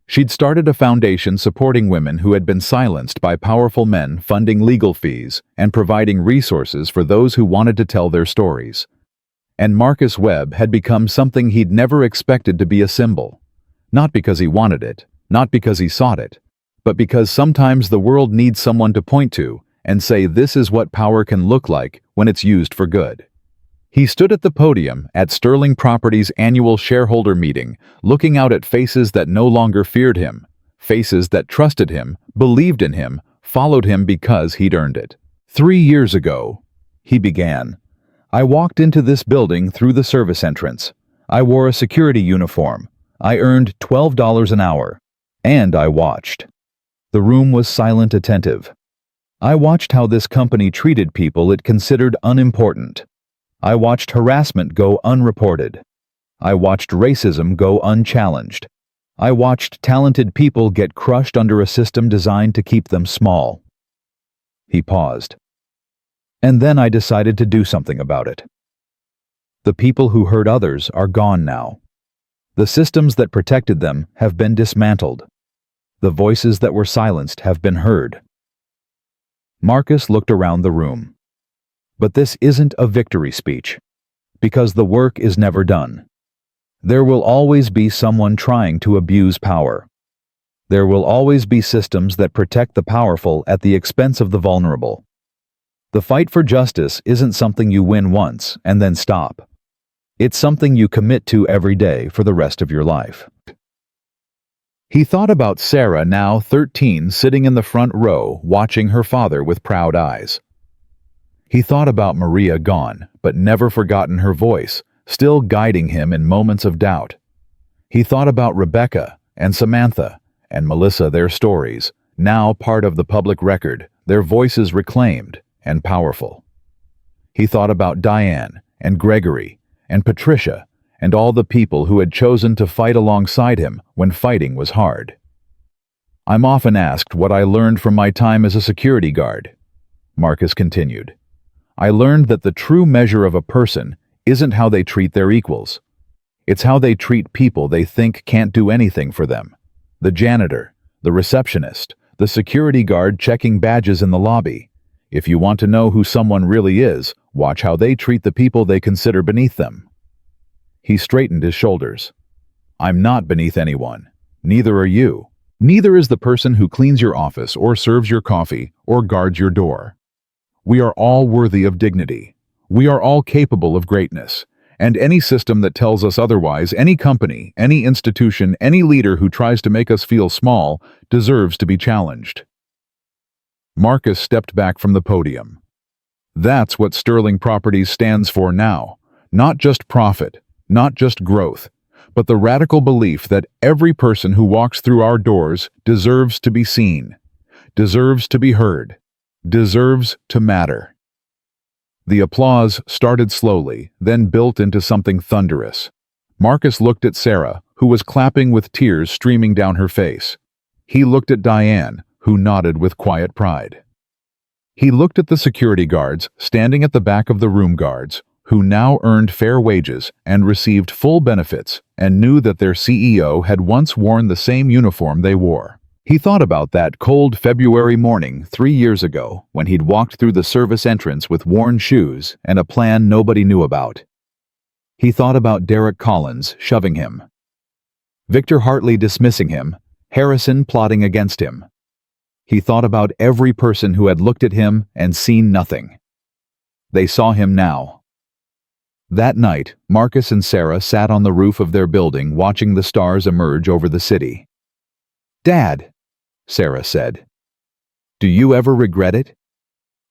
She'd started a foundation supporting women who had been silenced by powerful men, funding legal fees and providing resources for those who wanted to tell their stories. And Marcus Webb had become something he'd never expected to be a symbol. Not because he wanted it, not because he sought it, but because sometimes the world needs someone to point to and say this is what power can look like when it's used for good. He stood at the podium at Sterling Properties' annual shareholder meeting, looking out at faces that no longer feared him, faces that trusted him, believed in him, followed him because he'd earned it. 3 years ago, he began, I walked into this building through the service entrance. I wore a security uniform. I earned $12 an hour. And I watched. The room was silent, attentive. I watched how this company treated people it considered unimportant. I watched harassment go unreported. I watched racism go unchallenged. I watched talented people get crushed under a system designed to keep them small. He paused. And then I decided to do something about it. The people who hurt others are gone now. The systems that protected them have been dismantled. The voices that were silenced have been heard. Marcus looked around the room. But this isn't a victory speech, because the work is never done. There will always be someone trying to abuse power. There will always be systems that protect the powerful at the expense of the vulnerable. The fight for justice isn't something you win once and then stop. It's something you commit to every day for the rest of your life. He thought about Sarah, now 13, sitting in the front row, watching her father with proud eyes. He thought about Maria, gone, but never forgotten her voice, still guiding him in moments of doubt. He thought about Rebecca and Samantha and Melissa, their stories, now part of the public record, their voices reclaimed and powerful. He thought about Diane and Gregory and Patricia and all the people who had chosen to fight alongside him when fighting was hard. I'm often asked what I learned from my time as a security guard, Marcus continued. I learned that the true measure of a person isn't how they treat their equals. It's how they treat people they think can't do anything for them. The janitor, the receptionist, the security guard checking badges in the lobby. If you want to know who someone really is, watch how they treat the people they consider beneath them. He straightened his shoulders. I'm not beneath anyone. Neither are you. Neither is the person who cleans your office or serves your coffee or guards your door. We are all worthy of dignity. We are all capable of greatness. And any system that tells us otherwise, any company, any institution, any leader who tries to make us feel small, deserves to be challenged. Marcus stepped back from the podium. That's what Sterling Properties stands for now. Not just profit, not just growth, but the radical belief that every person who walks through our doors deserves to be seen, deserves to be heard, deserves to matter. The applause started slowly, then built into something thunderous. Marcus looked at Sarah, who was clapping with tears streaming down her face. He looked at Diane, who nodded with quiet pride. He looked at the security guards standing at the back of the room, guards who now earned fair wages and received full benefits and knew that their CEO had once worn the same uniform they wore. He thought about that cold February morning 3 years ago when he'd walked through the service entrance with worn shoes and a plan nobody knew about. He thought about Derek Collins shoving him, Victor Hartley dismissing him, Harrison plotting against him. He thought about every person who had looked at him and seen nothing. They saw him now. That night, Marcus and Sarah sat on the roof of their building watching the stars emerge over the city. "Dad," Sarah said, "do you ever regret it?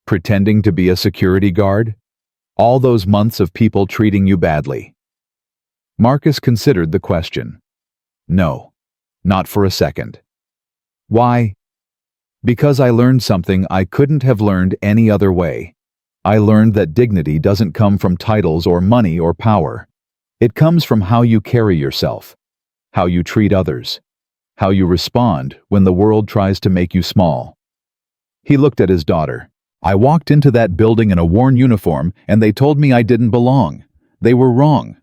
Pretending to be a security guard? All those months of people treating you badly?" Marcus considered the question. No, not for a second. Why? Because I learned something I couldn't have learned any other way. I learned that dignity doesn't come from titles or money or power. It comes from how you carry yourself, how you treat others, how you respond when the world tries to make you small. He looked at his daughter. I walked into that building in a worn uniform and they told me I didn't belong. They were wrong.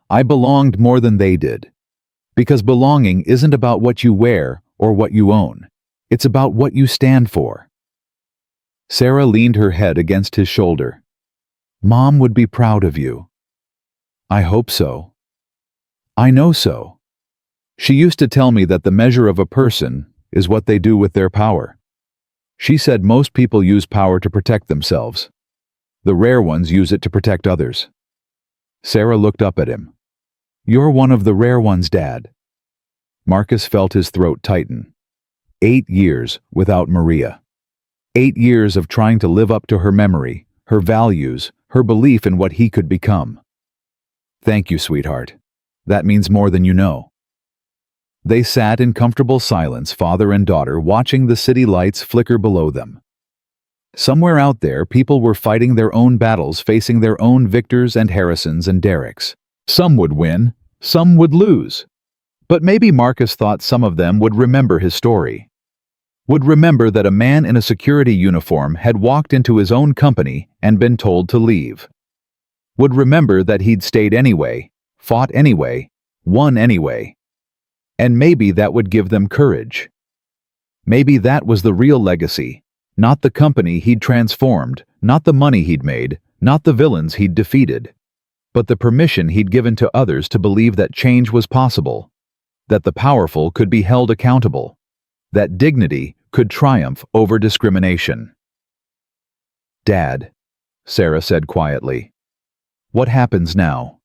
I belonged more than they did. Because belonging isn't about what you wear or what you own. It's about what you stand for. Sarah leaned her head against his shoulder. Mom would be proud of you. I hope so. I know so. She used to tell me that the measure of a person is what they do with their power. She said most people use power to protect themselves. The rare ones use it to protect others. Sarah looked up at him. You're one of the rare ones, Dad. Marcus felt his throat tighten. 8 years without Maria. 8 years of trying to live up to her memory, her values, her belief in what he could become. Thank you, sweetheart. That means more than you know. They sat in comfortable silence, father and daughter, watching the city lights flicker below them. Somewhere out there, people were fighting their own battles, facing their own Victors and Harrisons and Derricks. Some would win, some would lose. But maybe Marcus thought some of them would remember his story. Would remember that a man in a security uniform had walked into his own company and been told to leave. Would remember that he'd stayed anyway, fought anyway, won anyway. And maybe that would give them courage. Maybe that was the real legacy, not the company he'd transformed, not the money he'd made, not the villains he'd defeated, but the permission he'd given to others to believe that change was possible, that the powerful could be held accountable, that dignity could triumph over discrimination. Dad, Sarah said quietly, what happens now?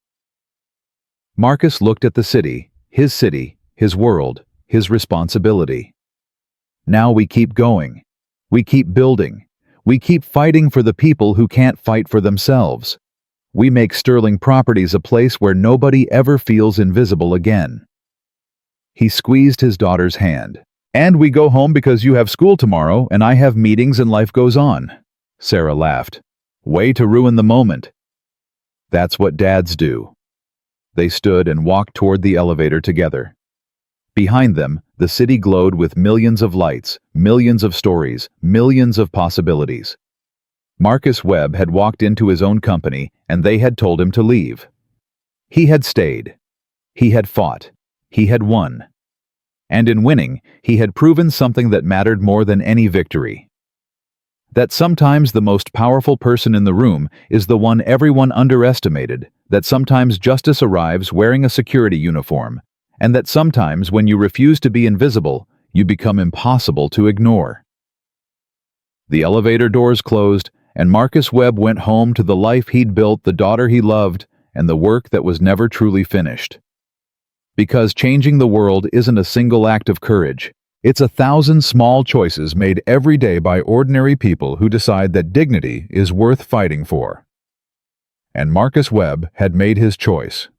Marcus looked at the city, his world, his responsibility. Now we keep going. We keep building. We keep fighting for the people who can't fight for themselves. We make Sterling Properties a place where nobody ever feels invisible again. He squeezed his daughter's hand. And we go home because you have school tomorrow and I have meetings and life goes on. Sarah laughed. Way to ruin the moment. That's what dads do. They stood and walked toward the elevator together. Behind them, the city glowed with millions of lights, millions of stories, millions of possibilities. Marcus Webb had walked into his own company and they had told him to leave. He had stayed. He had fought. He had won. And in winning, he had proven something that mattered more than any victory. That sometimes the most powerful person in the room is the one everyone underestimated, that sometimes justice arrives wearing a security uniform, and that sometimes when you refuse to be invisible, you become impossible to ignore. The elevator doors closed, and Marcus Webb went home to the life he'd built, the daughter he loved, and the work that was never truly finished. Because changing the world isn't a single act of courage. It's 1,000 small choices made every day by ordinary people who decide that dignity is worth fighting for. And Marcus Webb had made his choice.